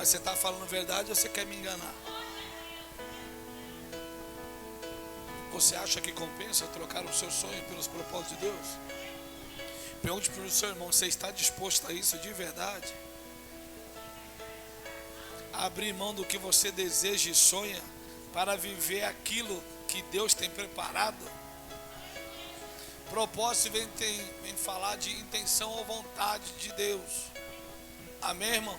Mas você está falando verdade ou você quer me enganar? Você acha que compensa trocar o seu sonho pelos propósitos de Deus? Pergunte para o seu irmão, você está disposto a isso de verdade? A abrir mão do que você deseja e sonha para viver aquilo que Deus tem preparado? Propósito vem falar de intenção ou vontade de Deus. Amém, irmão?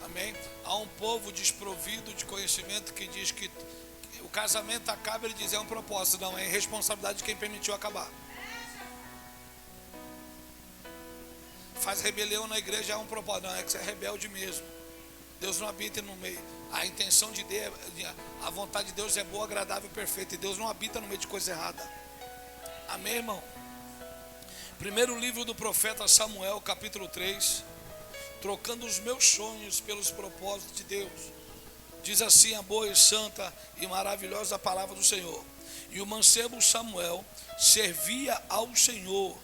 Amém? Há um povo desprovido de conhecimento que diz que o casamento acaba, ele diz, é um propósito. Não, é responsabilidade de quem permitiu acabar. Faz rebelião na igreja, é um propósito. Não, é que você é rebelde mesmo. Deus não habita no meio. A intenção de Deus, a vontade de Deus é boa, agradável e perfeita. E Deus não habita no meio de coisa errada. Amém, irmão? Primeiro livro do profeta Samuel, capítulo 3. Trocando os meus sonhos pelos propósitos de Deus. Diz assim a boa e santa e maravilhosa palavra do Senhor. E o mancebo Samuel servia ao Senhor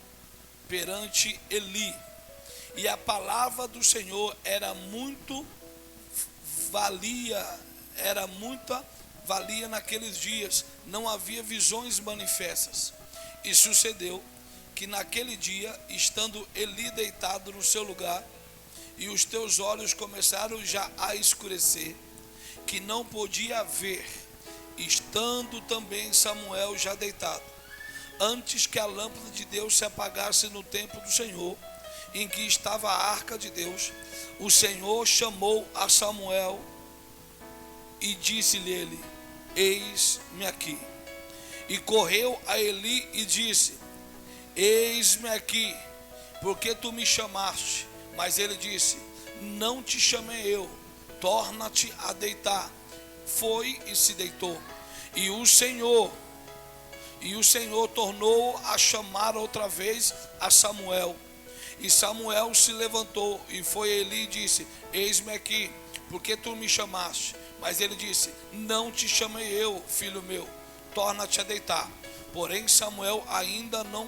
perante Eli. E a palavra do Senhor era muita valia naqueles dias. Não havia visões manifestas. E sucedeu que naquele dia, estando Eli deitado no seu lugar, e os teus olhos começaram já a escurecer, que não podia ver, estando também Samuel já deitado, antes que a lâmpada de Deus se apagasse no templo do Senhor, em que estava a arca de Deus, o Senhor chamou a Samuel e disse-lhe ele: eis-me aqui. E correu a Eli e disse: eis-me aqui, porque tu me chamaste? Mas ele disse: não te chamei eu, torna-te a deitar. Foi e se deitou. E o Senhor tornou a chamar outra vez a Samuel. E Samuel se levantou e foi a Eli e disse: eis-me aqui, porque tu me chamaste? Mas ele disse: não te chamei eu, filho meu, torna-te a deitar. Porém Samuel ainda não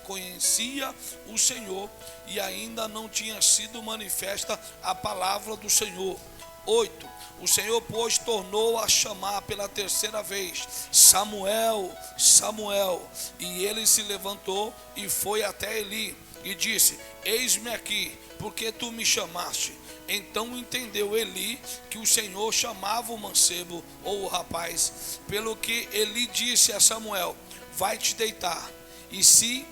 conhecia o Senhor, e ainda não tinha sido manifesta a palavra do Senhor. 8. O Senhor, pois, tornou a chamar pela terceira vez: Samuel, Samuel. E ele se levantou e foi até Eli e disse: eis-me aqui, porque tu me chamaste? Então entendeu Eli que o Senhor chamava o mancebo ou o rapaz, pelo que Eli disse a Samuel: vai te deitar, e se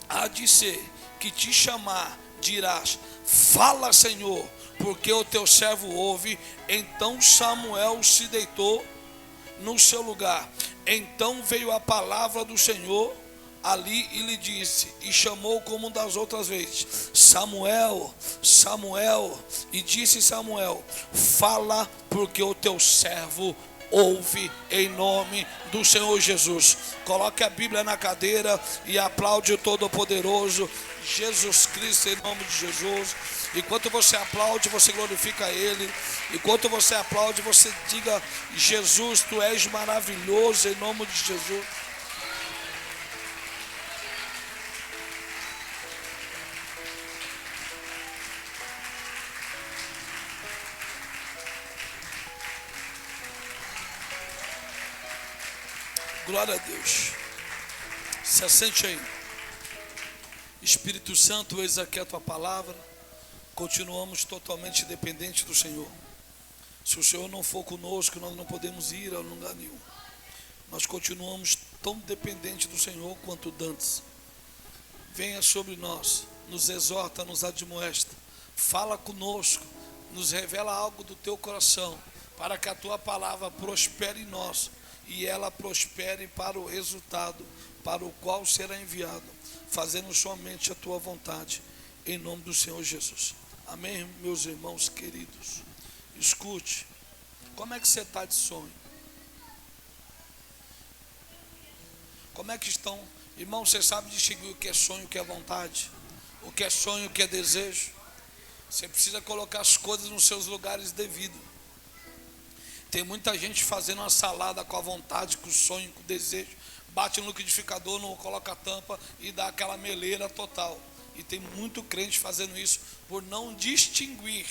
há de ser que te chamar, dirás: fala, Senhor, porque o teu servo ouve. Então Samuel se deitou no seu lugar. Então veio a palavra do Senhor ali e lhe disse, e chamou como das outras vezes: Samuel, Samuel. E disse Samuel: fala, porque o teu servo ouve, em nome do Senhor Jesus. Coloque a Bíblia na cadeira e aplaude o Todo-Poderoso Jesus Cristo, em nome de Jesus. Enquanto você aplaude, você glorifica Ele. Enquanto você aplaude, você diga: Jesus, tu és maravilhoso, em nome de Jesus. Glória a Deus. Se assente aí. Espírito Santo, eis aqui a tua palavra. Continuamos totalmente dependentes do Senhor. Se o Senhor não for conosco, nós não podemos ir a lugar nenhum. Nós continuamos tão dependentes do Senhor quanto dantes. Venha sobre nós, nos exorta, nos admoesta, fala conosco, nos revela algo do teu coração, para que a tua palavra prospere em nós e ela prospere para o resultado para o qual será enviado, fazendo somente a tua vontade, em nome do Senhor Jesus. Amém, meus irmãos queridos. Escute, como é que você está de sonho? Como é que estão? Irmão, você sabe distinguir o que é sonho e o que é vontade? O que é sonho e o que é desejo? Você precisa colocar as coisas nos seus lugares devidos. Tem muita gente fazendo uma salada com a vontade, com o sonho, com o desejo. Bate no liquidificador, não coloca a tampa e dá aquela meleira total. E tem muito crente fazendo isso por não distinguir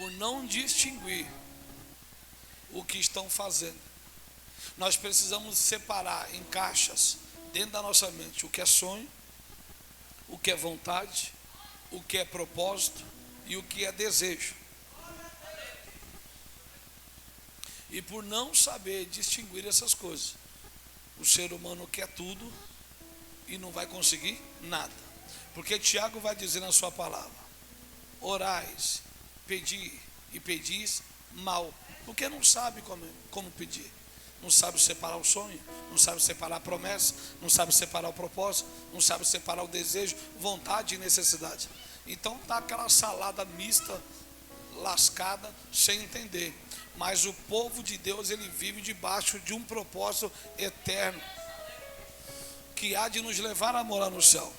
por não distinguir o que estão fazendo. Nós precisamos separar em caixas, dentro da nossa mente, o que é sonho, o que é vontade, o que é propósito e o que é desejo. E por não saber distinguir essas coisas, o ser humano quer tudo e não vai conseguir nada. Porque Tiago vai dizer na sua palavra: orais, pedi e pedis mal, porque não sabe como pedir. Não sabe separar o sonho, não sabe separar a promessa, não sabe separar o propósito, não sabe separar o desejo, vontade e necessidade. Então está aquela salada mista, lascada, sem entender. Mas o povo de Deus, ele vive debaixo de um propósito eterno, que há de nos levar a morar no céu.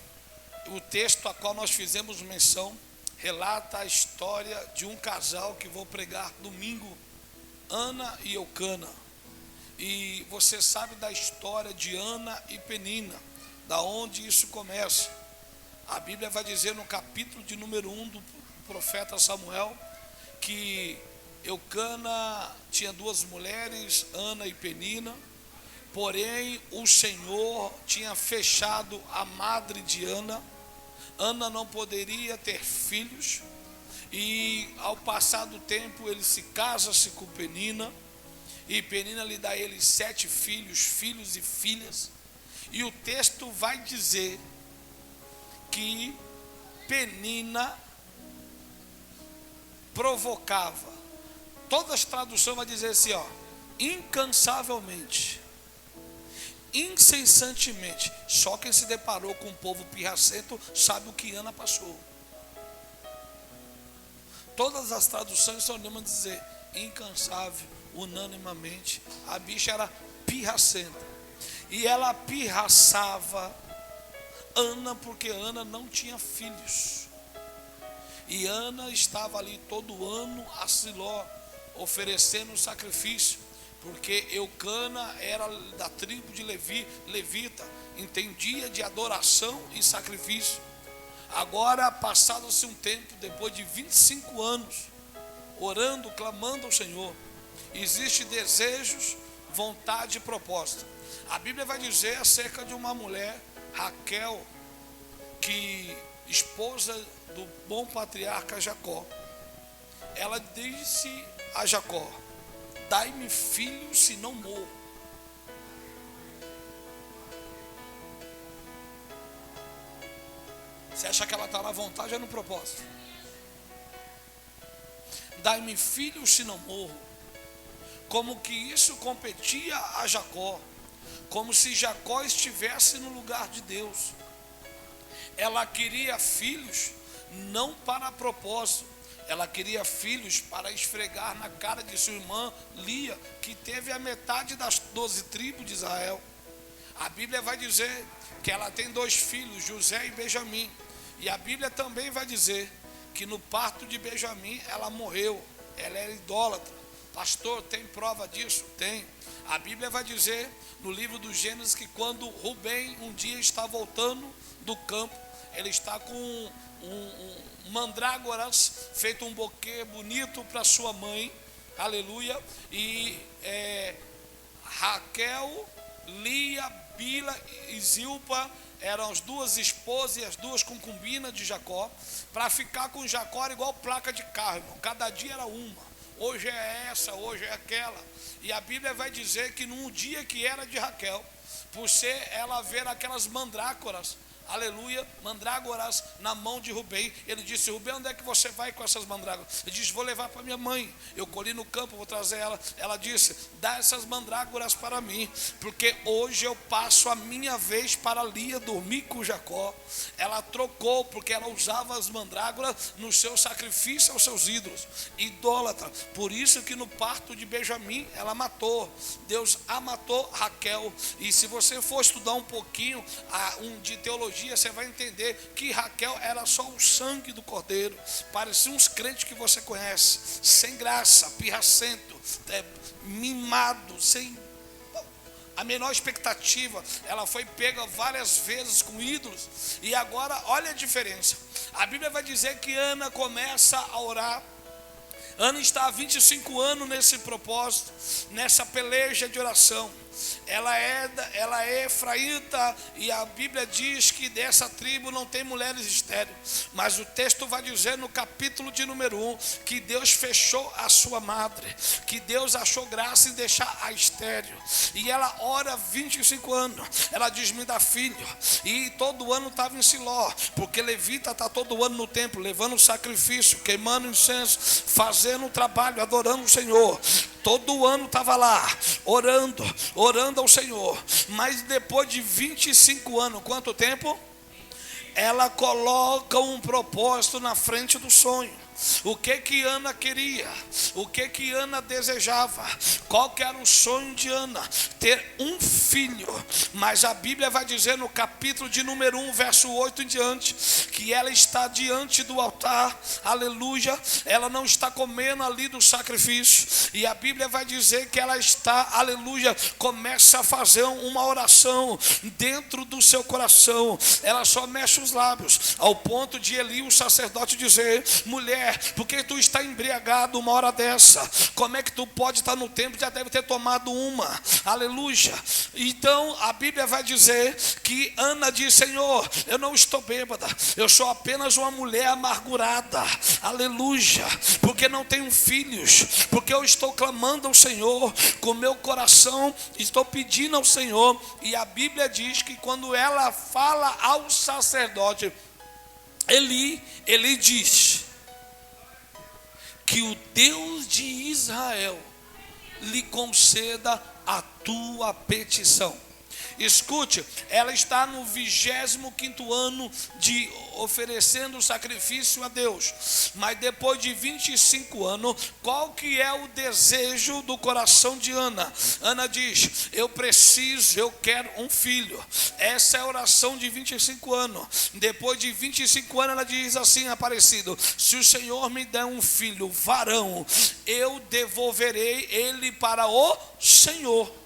O texto a qual nós fizemos menção relata a história de um casal que vou pregar domingo, Ana e Eucana. E você sabe da história de Ana e Penina, da onde isso começa. A Bíblia vai dizer no capítulo de número 1 do profeta Samuel, que Eucana tinha duas mulheres, Ana e Penina, porém o Senhor tinha fechado a madre de Ana. Ana não poderia ter filhos, e ao passar do tempo ele se casa-se com Penina, e Penina lhe dá a ele 7 filhos, filhos e filhas. E o texto vai dizer que Penina provocava, todas as traduções vão dizer assim, incansavelmente, incessantemente. Só quem se deparou com um povo pirracento sabe o que Ana passou. Todas as traduções só lembram dizer incansável, unanimamente. A bicha era pirracenta, e ela pirraçava Ana porque Ana não tinha filhos, e Ana estava ali todo ano a Siló oferecendo sacrifício, porque Eucana era da tribo de Levita, entendia de adoração e sacrifício. Agora, passado-se um tempo, depois de 25 anos, orando, clamando ao Senhor, existe desejos, vontade e propósito. A Bíblia vai dizer acerca de uma mulher, Raquel, que esposa do bom patriarca Jacó. Ela disse a Jacó: dai-me filho, se não morro. Você acha que ela está na vontade ou no propósito? Dai-me filho, se não morro. Como que isso competia a Jacó, como se Jacó estivesse no lugar de Deus. Ela queria filhos não para propósito, ela queria filhos para esfregar na cara de sua irmã Lia, que teve a metade das 12 tribos de Israel. A Bíblia vai dizer que ela tem 2 filhos, José e Benjamim. E a Bíblia também vai dizer que no parto de Benjamim ela morreu. Ela era idólatra. Pastor, tem prova disso? Tem. A Bíblia vai dizer no livro do Gênesis que quando Rubem um dia está voltando do campo, ele está com mandrágoras, feito um buquê bonito para sua mãe, aleluia, e Raquel, Lia, Bila e Zilpa eram as 2 esposas e as 2 concubinas de Jacó, para ficar com Jacó igual placa de carro, irmão. Cada dia era uma. Hoje é essa, hoje é aquela. E a Bíblia vai dizer que num dia que era de Raquel, por ser ela ver aquelas mandrágoras, aleluia, mandrágoras na mão de Rubem, ele disse: Rubem, onde é que você vai com essas mandrágoras? Ele disse: vou levar para minha mãe, eu colhi no campo, vou trazer ela. Ela disse: dá essas mandrágoras para mim, porque hoje eu passo a minha vez para Lia dormir com Jacó. Ela trocou, porque ela usava as mandrágoras no seu sacrifício aos seus ídolos, idólatra. Por isso que no parto de Benjamim ela matou, Deus a matou, Raquel. E se você for estudar um pouquinho de teologia, você vai entender que Raquel era só o sangue do cordeiro. Parecia uns crentes que você conhece, sem graça, pirracento, mimado, sem a menor expectativa. Ela foi pega várias vezes com ídolos. E agora olha a diferença. A Bíblia vai dizer que Ana começa a orar. Ana está há 25 anos nesse propósito, nessa peleja de oração. Ela é efraíta, e a Bíblia diz que dessa tribo não tem mulheres estéreis. Mas o texto vai dizer no capítulo de número 1 que Deus fechou a sua madre, que Deus achou graça em deixar a estéril. E ela ora 25 anos. Ela diz: me dá filho. E todo ano estava em Siló, porque levita está todo ano no templo, levando sacrifício, queimando incenso, fazendo o trabalho, adorando o Senhor. Todo ano estava lá, orando ao Senhor. Mas depois de 25 anos, quanto tempo? Ela coloca um propósito na frente do sonho. O que Ana queria? O que Ana desejava? Qual que era o sonho de Ana? Ter um filho. Mas a Bíblia vai dizer no capítulo de número 1, verso 8 em diante, que ela está diante do altar, aleluia. Ela não está comendo ali do sacrifício. E a Bíblia vai dizer que ela está, aleluia, começa a fazer uma oração dentro do seu coração. Ela só mexe os lábios, ao ponto de Eli, o sacerdote, dizer: mulher, por que tu está embriagado uma hora dessa? Como é que tu pode estar no templo? Já deve ter tomado uma, aleluia. Então a Bíblia vai dizer que Ana diz: Senhor, eu não estou bêbada, eu sou apenas uma mulher amargurada, aleluia, porque não tenho filhos, porque eu estou clamando ao Senhor com meu coração, estou pedindo ao Senhor. E a Bíblia diz que quando ela fala ao sacerdote Eli diz que o Deus de Israel lhe conceda a tua petição. Escute, ela está no 25º ano de oferecendo sacrifício a Deus. Mas depois de 25 anos, qual que é o desejo do coração de Ana? Ana diz: eu quero um filho. Essa é a oração de 25 anos. Depois de 25 anos ela diz assim: Aparecido, se o Senhor me der um filho varão, eu devolverei ele para o Senhor.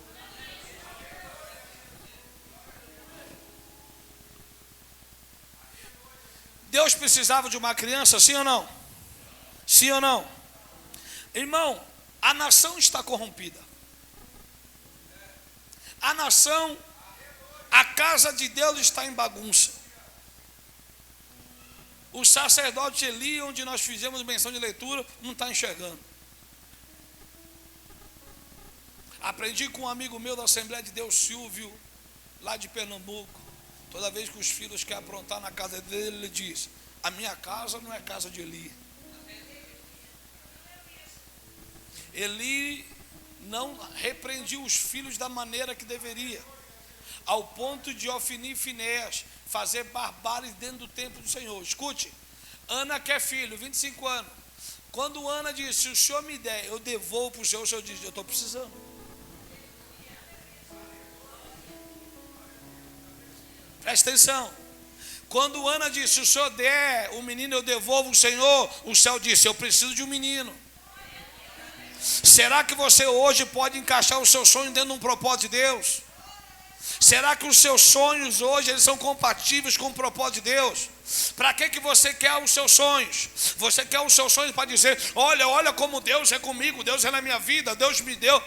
Deus precisava de uma criança, sim ou não? Sim ou não? Irmão, a nação está corrompida. A nação, a casa de Deus está em bagunça. O sacerdote Eli, onde nós fizemos menção de leitura, não está enxergando. Aprendi com um amigo meu da Assembleia de Deus, Silvio, lá de Pernambuco. Toda vez que os filhos querem aprontar na casa dele, ele diz: a minha casa não é casa de Eli. Eli não repreendia os filhos da maneira que deveria, ao ponto de Ofni e Finéias fazer barbáries dentro do templo do Senhor. Escute, Ana quer filho, 25 anos. Quando Ana disse: se o Senhor me der, eu devolvo para o Senhor diz: eu estou precisando. Presta atenção. Quando Ana disse: se o Senhor der o menino, eu devolvo o Senhor, o céu disse: eu preciso de um menino. Será que você hoje pode encaixar o seu sonho dentro de um propósito de Deus? Será que os seus sonhos hoje eles são compatíveis com o propósito de Deus? Para que você quer os seus sonhos? Você quer os seus sonhos para dizer: olha como Deus é comigo, Deus é na minha vida, Deus me deu.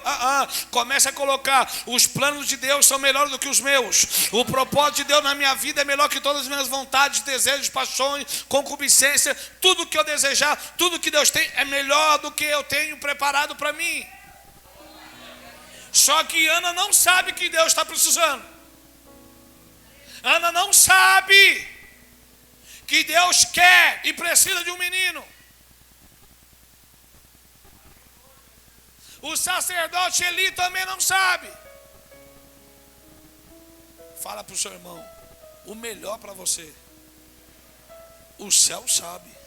Comece a colocar: os planos de Deus são melhores do que os meus. O propósito de Deus na minha vida é melhor que todas as minhas vontades, desejos, paixões, concupiscência. Tudo que eu desejar, tudo que Deus tem é melhor do que eu tenho preparado para mim. Só que Ana não sabe que Deus está precisando. Ana não sabe que Deus quer e precisa de um menino. O sacerdote Eli também não sabe. Fala para o seu irmão: o melhor para você, o céu sabe.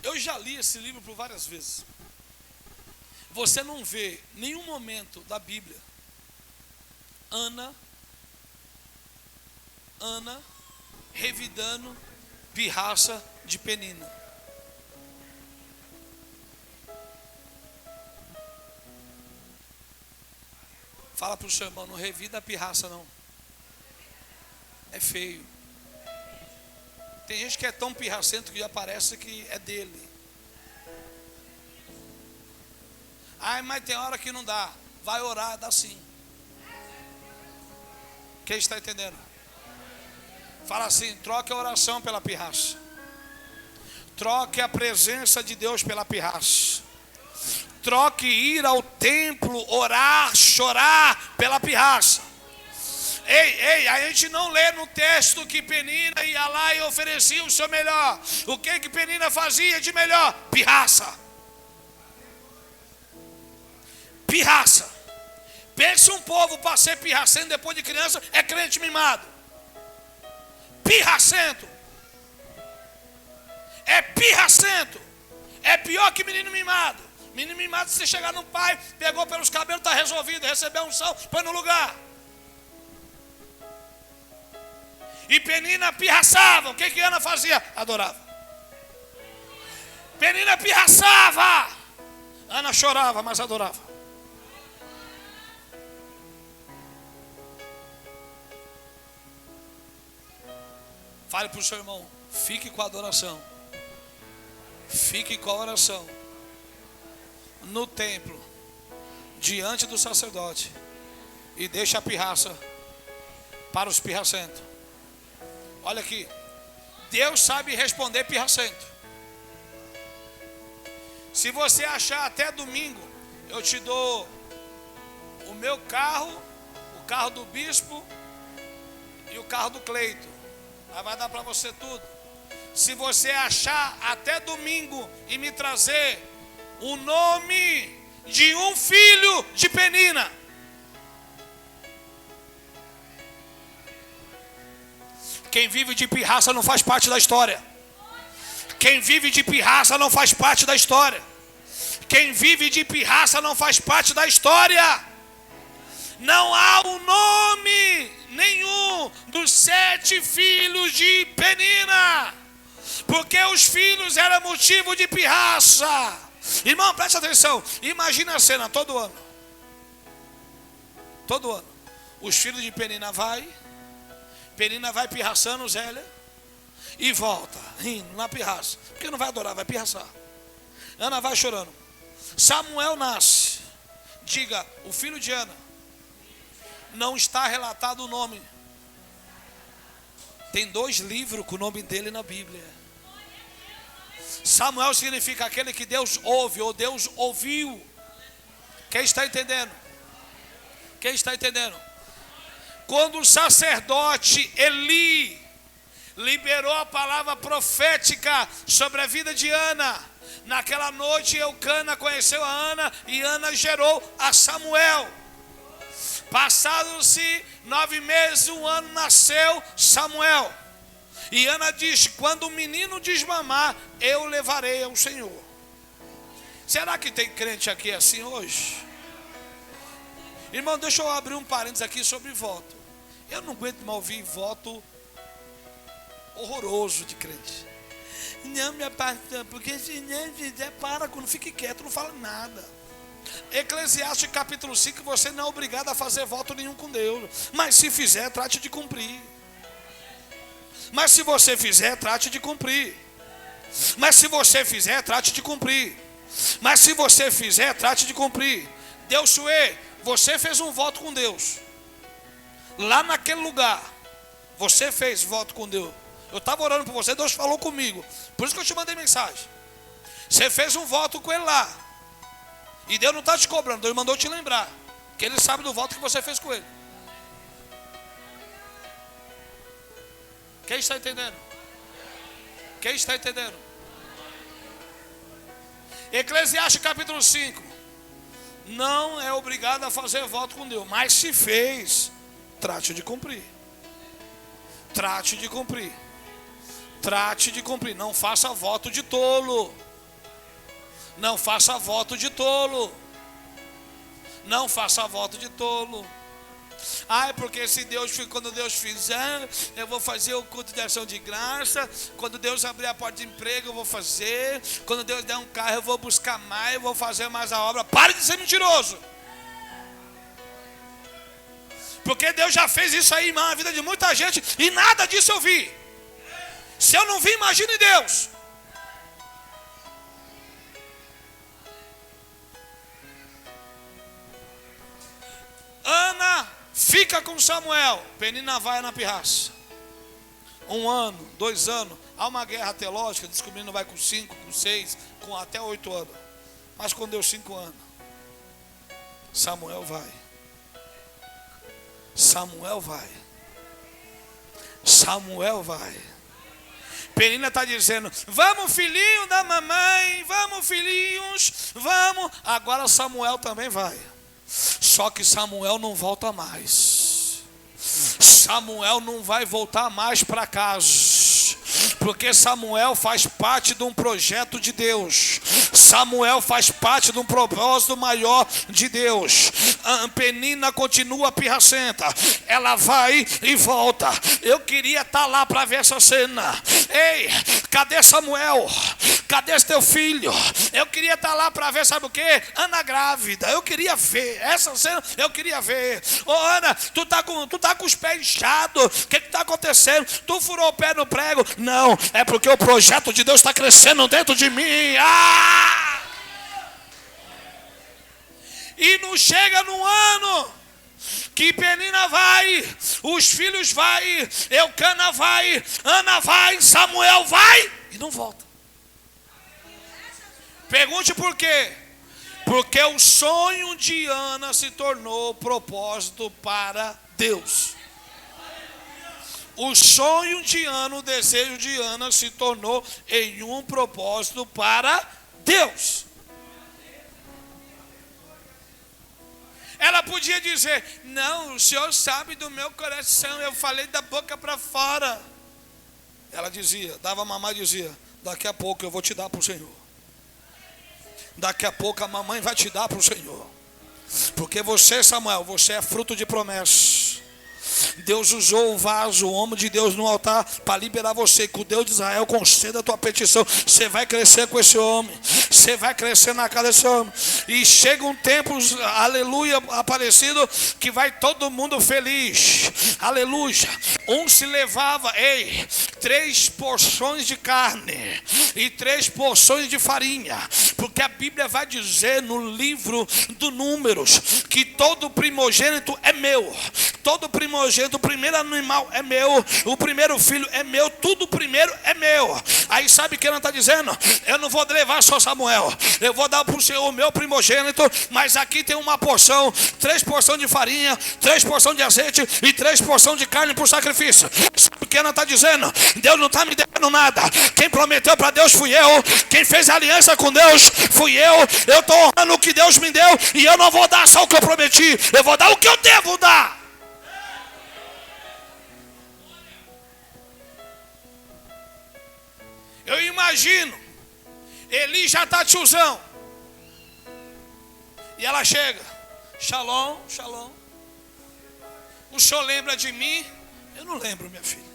Eu já li esse livro por várias vezes. Você não vê nenhum momento da Bíblia Ana revidando pirraça de Penina. Fala para o seu irmão: não revida a pirraça não. é feio. Tem gente que é tão pirracento que já parece que é dele. Ai, mas tem hora que não dá. Vai orar, dá sim. Quem está entendendo? Fala assim: troque a oração pela pirraça. Troque a presença de Deus pela pirraça. Troque ir ao templo, orar, chorar pela pirraça. Ei, a gente não lê no texto que Penina ia lá e oferecia o seu melhor. O que Penina fazia de melhor? Pirraça. Pirraça. Pensa um povo para ser pirracento depois de criança, é crente mimado. Pirracento. É pirracento. É pior que menino mimado. Menino mimado, se você chegar no pai, pegou pelos cabelos, está resolvido, recebeu unção, põe no lugar. E Penina pirraçava. O que Ana fazia? Adorava. Penina pirraçava. Ana chorava, mas adorava. Fale para o seu irmão: fique com a adoração. Fique com a oração no templo, diante do sacerdote, e deixe a pirraça para os pirracentos. Olha aqui, Deus sabe responder pirracento. Se você achar até domingo, eu te dou o meu carro, o carro do bispo e o carro do Cleito. Aí vai dar para você tudo. Se você achar até domingo e me trazer o nome de um filho de Penina, quem vive de pirraça não faz parte da história. Quem vive de pirraça não faz parte da história. Quem vive de pirraça não faz parte da história. Não há um nome nenhum dos 7 filhos de Penina, porque os filhos eram motivo de pirraça. Irmão, preste atenção. Imagina a cena todo ano. Todo ano os filhos de Penina vai pirraçando, Zélia, e volta, rindo na pirraça, porque não vai adorar, vai pirraçar. Ana vai chorando. Samuel nasce. Diga: o filho de Ana. Não está relatado o nome. Tem 2 livros com o nome dele na Bíblia. Samuel significa aquele que Deus ouve, ou Deus ouviu. Quem está entendendo? Quem está entendendo? Quando o sacerdote Eli liberou a palavra profética sobre a vida de Ana, naquela noite Eucana conheceu a Ana e Ana gerou a Samuel. Passados-se 9 meses, 1 ano, nasceu Samuel. E Ana disse: quando o menino desmamar, eu levarei ao Senhor. Será que tem crente aqui assim hoje? Irmão, deixa eu abrir um parênteses aqui sobre voto. Eu não aguento mais ouvir voto horroroso de crente. Não, minha pastor, porque se não fizer, não fique quieto, não fala nada. Eclesiastes capítulo 5, você não é obrigado a fazer voto nenhum com Deus. Mas se fizer, trate de cumprir. Mas se você fizer, trate de cumprir. Mas se você fizer, trate de cumprir. Mas se você fizer, trate de cumprir. Deus Suê, você fez um voto com Deus. Lá naquele lugar, você fez voto com Deus. Eu estava orando por você, Deus falou comigo. Por isso que eu te mandei mensagem. Você fez um voto com Ele lá. E Deus não está te cobrando, Deus mandou te lembrar que Ele sabe do voto que você fez com Ele. Quem está entendendo? Quem está entendendo? Eclesiastes capítulo 5. Não é obrigado a fazer voto com Deus, mas se fez, trate de cumprir. Trate de cumprir. Trate de cumprir. Não faça voto de tolo. Não faça voto de tolo. Não faça voto de tolo. Ai, porque se Deus, quando Deus fizer, eu vou fazer o culto de ação de graça. Quando Deus abrir a porta de emprego, eu vou fazer. Quando Deus der um carro, eu vou buscar mais, eu vou fazer mais a obra. Pare de ser mentiroso. Porque Deus já fez isso aí, irmão, na vida de muita gente, e nada disso eu vi. Se eu não vi, imagine Deus. Ana fica com Samuel, Penina vai na pirraça. 1 ano, 2 anos, há uma guerra teológica, descobrindo vai com 5, com 6, com até 8 anos. Mas quando deu 5 anos, Samuel vai. Samuel vai. Samuel vai. Penina está dizendo, vamos filhinho da mamãe, vamos filhinhos, vamos. Agora Samuel também vai. Só que Samuel não volta mais. Samuel não vai voltar mais para casa, porque Samuel faz parte de um projeto de Deus. Samuel faz parte de um propósito maior de Deus. A Penina continua pirracenta, ela vai e volta. Eu queria estar lá para ver essa cena. Ei, cadê Samuel? Cadê esse teu filho? Eu queria estar lá para ver, sabe o que? Ana grávida, eu queria ver essa cena, eu queria ver. Ô Ana, tu tá com os pés inchados, o que está acontecendo? Tu furou o pé no prego? Não, é porque o projeto de Deus está crescendo dentro de mim. E não chega num ano que Penina vai, os filhos vai, Eucana vai, Ana vai, Samuel vai e não volta. Pergunte por quê? Porque o sonho de Ana se tornou propósito para Deus. O sonho de Ana, o desejo de Ana se tornou em um propósito para Deus. Ela podia dizer, não, o Senhor sabe do meu coração, eu falei da boca para fora. Ela dizia, dava a mamãe e dizia, daqui a pouco eu vou te dar para o Senhor. Daqui a pouco a mamãe vai te dar para o Senhor. Porque você, Samuel, você é fruto de promessas. Deus usou o vaso, o homem de Deus no altar para liberar você. Que o Deus de Israel conceda a tua petição. Você vai crescer com esse homem. Você vai crescer na casa desse homem. E chega um tempo, aleluia, aparecido, que vai todo mundo feliz. Aleluia. Um se levava, 3 porções de carne e 3 porções de farinha. Porque a Bíblia vai dizer no livro do Números que todo primogênito é meu. Todo primogênito, o primeiro animal é meu, o primeiro filho é meu, tudo primeiro é meu. Aí sabe o que ela está dizendo? Eu não vou levar só Samuel, eu vou dar para o Senhor o meu primogênito, mas aqui tem uma porção, 3 porções de farinha, 3 porções de azeite e 3 porções de carne para o sacrifício. Sabe o que ela está dizendo? Deus não está me devendo nada. Quem prometeu para Deus fui eu, quem fez aliança com Deus fui eu estou honrando o que Deus me deu, e eu não vou dar só o que eu prometi, eu vou dar o que eu devo dar. Eu imagino, Eli já está tiozão, e ela chega, shalom, shalom, o senhor lembra de mim? Eu não lembro, minha filha,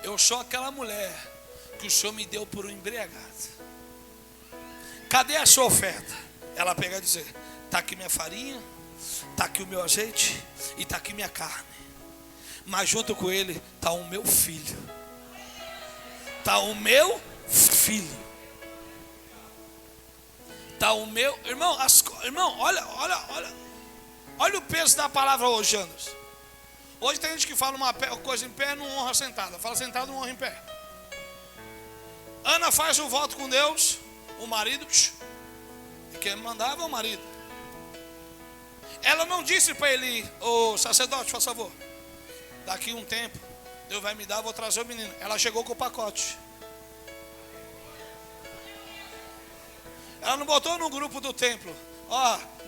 eu sou aquela mulher que o senhor me deu por um embriagado. Cadê a sua oferta? Ela pega e diz, está aqui minha farinha, está aqui o meu azeite e está aqui minha carne, mas junto com ele está o meu filho, está o meu filho, está o meu irmão. Irmão, olha o peso da palavra hoje, Anderson. Hoje tem gente que fala uma coisa em pé, não honra sentada. Fala sentado, não honra em pé. Ana faz o voto com Deus, o marido, e quem mandava é o marido. Ela não disse para ele, ô sacerdote, faz favor, daqui um tempo Deus vai me dar, vou trazer o menino. Ela chegou com o pacote. Ela não botou no grupo do templo,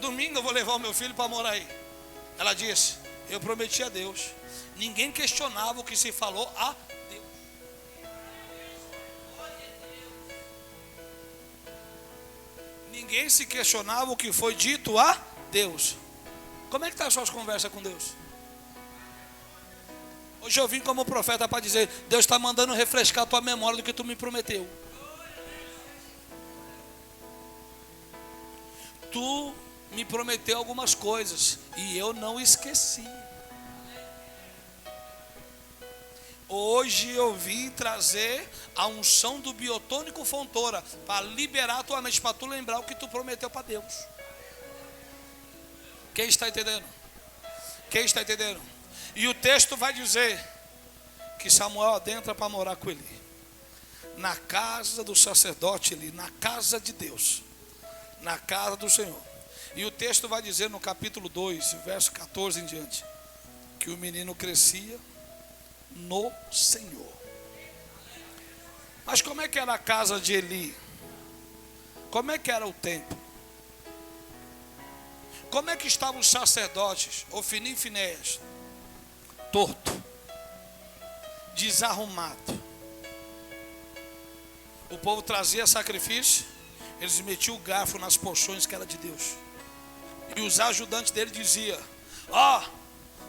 domingo eu vou levar o meu filho para morar aí. Ela disse, eu prometi a Deus. Ninguém questionava o que se falou a Deus. Ninguém se questionava o que foi dito a Deus. Como é que estão as suas conversas com Deus? Hoje eu vim como profeta para dizer, Deus está mandando refrescar a tua memória do que tu me prometeu. Tu me prometeu algumas coisas e eu não esqueci. Hoje eu vim trazer a unção do biotônico Fontoura para liberar a tua mente, para tu lembrar o que tu prometeu para Deus. Quem está entendendo? Quem está entendendo? E o texto vai dizer que Samuel adentra para morar com Eli, na casa do sacerdote Eli, na casa de Deus, na casa do Senhor. E o texto vai dizer no capítulo 2, verso 14 em diante, que o menino crescia no Senhor. Mas como é que era a casa de Eli? Como é que era o templo? Como é que estavam os sacerdotes, Ofni e Finéias? Torto, desarrumado. O povo trazia sacrifício, eles metiam o garfo nas porções que era de Deus. E os ajudantes dele diziam: ó,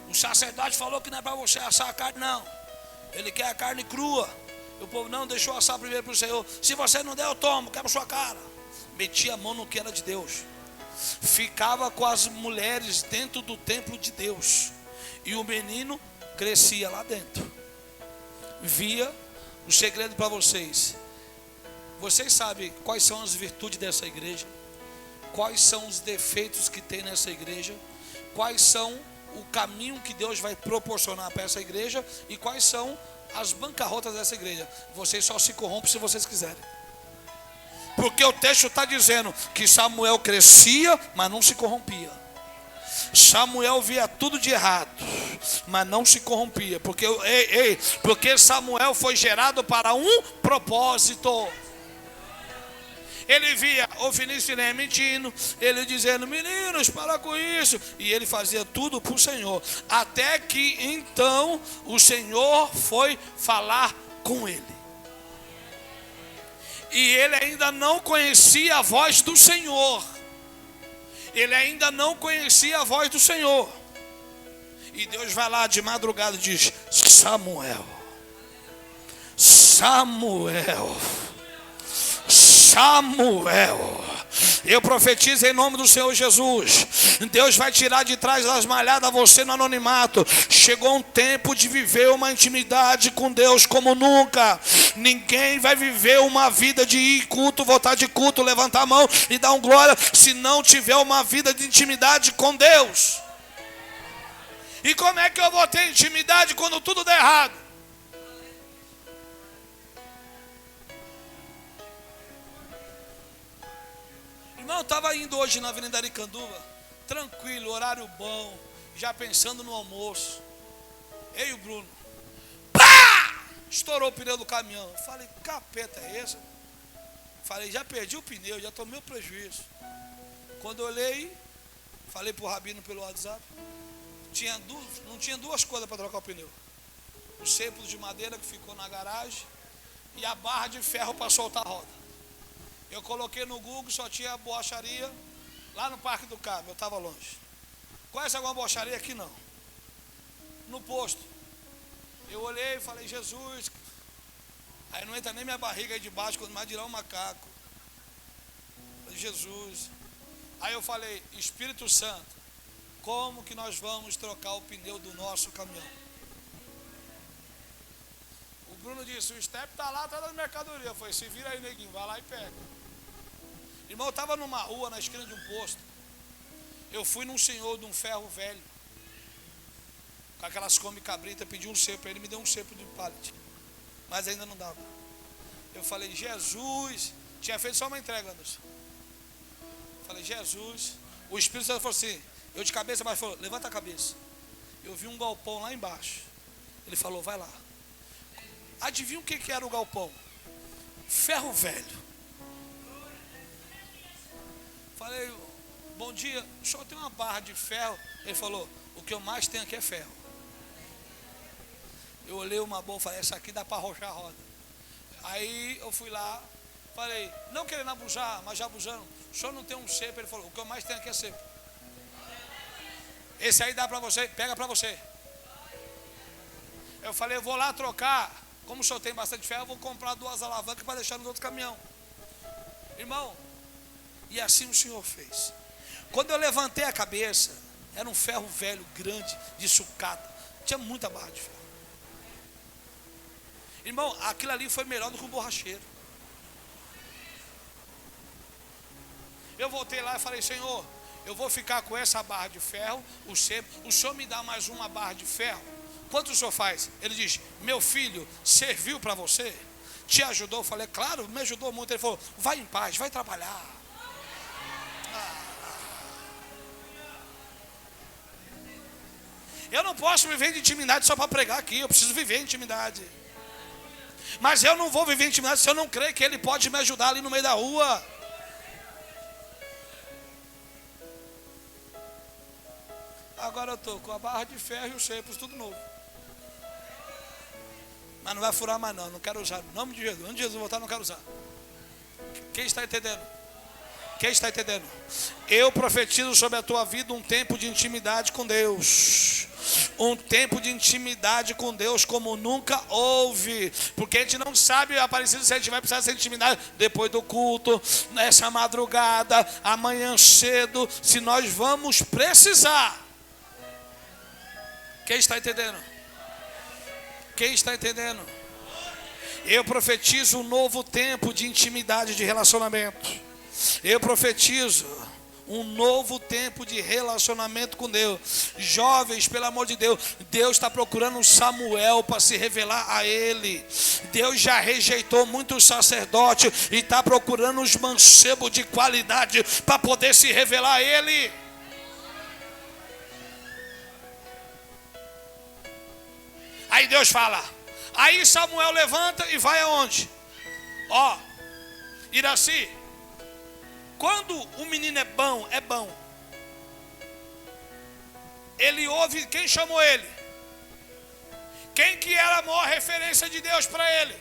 o sacerdote falou que não é para você assar a carne, não. Ele quer a carne crua. E o povo: não, deixou assar primeiro para o Senhor. Se você não der, eu tomo, quebra sua cara. Metia a mão no que era de Deus. Ficava com as mulheres dentro do templo de Deus. E o menino crescia lá dentro. Via o segredo para vocês. Vocês sabem quais são as virtudes dessa igreja? Quais são os defeitos que tem nessa igreja? Quais são o caminho que Deus vai proporcionar para essa igreja? E quais são as bancarrotas dessa igreja? Vocês só se corrompem se vocês quiserem. Porque o texto está dizendo que Samuel crescia, mas não se corrompia. Samuel via tudo de errado, mas não se corrompia. Porque Samuel foi gerado para um propósito. Ele via Ofni e Finéias mentindo, ele dizendo: meninos, para com isso. E ele fazia tudo para o Senhor. Até que então o Senhor foi falar com ele. E ele ainda não conhecia a voz do Senhor. Ele ainda não conhecia a voz do Senhor. E Deus vai lá de madrugada e diz: Samuel, Samuel, Samuel. Eu profetizo em nome do Senhor Jesus. Deus vai tirar de trás das malhadas você no anonimato. Chegou um tempo de viver uma intimidade com Deus como nunca. Ninguém vai viver uma vida de ir culto, voltar de culto, levantar a mão e dar um glória, se não tiver uma vida de intimidade com Deus. E como é que eu vou ter intimidade quando tudo der errado? Irmão, eu estava indo hoje na Avenida Aricanduva, tranquilo, horário bom, já pensando no almoço. Eu e o Bruno, pá! Estourou o pneu do caminhão. Eu falei: capeta é esse? Falei: já perdi o pneu, já tomei o prejuízo. Quando eu olhei, falei para o Rabino pelo WhatsApp, não tinha duas coisas para trocar o pneu: o cepo de madeira que ficou na garagem e a barra de ferro para soltar a roda. Eu coloquei no Google, só tinha borracharia lá no Parque do Cabo, eu estava longe. Conhece alguma borracharia aqui? Não. No posto. Eu olhei e falei: Jesus. Aí não entra nem minha barriga aí de baixo, quando mais dirá um macaco. Falei: Jesus. Aí eu falei: Espírito Santo, como que nós vamos trocar o pneu do nosso caminhão? O Bruno disse: o step está lá atrás da mercadoria. Eu falei: se vira aí, neguinho, vai lá e pega. Irmão, eu estava numa rua, na esquina de um posto. Eu fui num senhor de um ferro velho, com aquelas come cabrita, pedi um cepo. Ele me deu um cepo de pallet, mas ainda não dava. Eu falei: Jesus. Tinha feito só uma entrega, Anderson. Falei: Jesus. O Espírito Santo falou assim, eu de cabeça, mas falou: levanta a cabeça. Eu vi um galpão lá embaixo. Ele falou: vai lá. Adivinha o que era o galpão? Ferro velho. Falei: bom dia, o senhor tem uma barra de ferro? Ele falou: o que eu mais tenho aqui é ferro. Eu olhei uma boa e falei: essa aqui dá para arrochar a roda. Aí eu fui lá, falei, não querendo abusar, mas já abusando: o senhor não tem um cepo? Ele falou: o que eu mais tenho aqui é cepo. Esse aí dá para você, pega para você. Eu falei: eu vou lá trocar. Como o senhor tem bastante ferro, eu vou comprar 2 alavancas para deixar no outro caminhão. Irmão, e assim o Senhor fez. Quando eu levantei a cabeça, era um ferro velho, grande, de sucata. Tinha muita barra de ferro. Irmão, aquilo ali foi melhor do que um borracheiro. Eu voltei lá e falei: Senhor, eu vou ficar com essa barra de ferro. O senhor me dá mais uma barra de ferro? Quanto o senhor faz? Ele diz: meu filho, serviu para você? Te ajudou? Eu falei: claro, me ajudou muito. Ele falou: vai em paz, vai trabalhar. Eu não posso viver de intimidade só para pregar aqui. Eu preciso viver intimidade. Mas eu não vou viver intimidade se eu não crer que Ele pode me ajudar ali no meio da rua. Agora eu estou com a barra de ferro e os cepos, tudo novo. Mas não vai furar mais não quero usar. No nome de Jesus, onde Jesus voltar, não quero usar. Quem está entendendo? Quem está entendendo? Eu profetizo sobre a tua vida um tempo de intimidade com Deus. Um tempo de intimidade com Deus como nunca houve. Porque a gente não sabe, Aparecido, se a gente vai precisar dessa intimidade depois do culto, nessa madrugada, amanhã cedo, se nós vamos precisar. Quem está entendendo? Quem está entendendo? Eu profetizo um novo tempo de intimidade, de relacionamento. Eu profetizo um novo tempo de relacionamento com Deus. Jovens, pelo amor de Deus, Deus está procurando um Samuel para se revelar a Ele. Deus já rejeitou muitos sacerdotes e está procurando uns mancebos de qualidade para poder se revelar a Ele. Aí Deus fala. Aí Samuel levanta e vai aonde? Ó, Iraci, quando o menino é bom, ele ouve, quem chamou ele? Quem que era a maior referência de Deus para ele?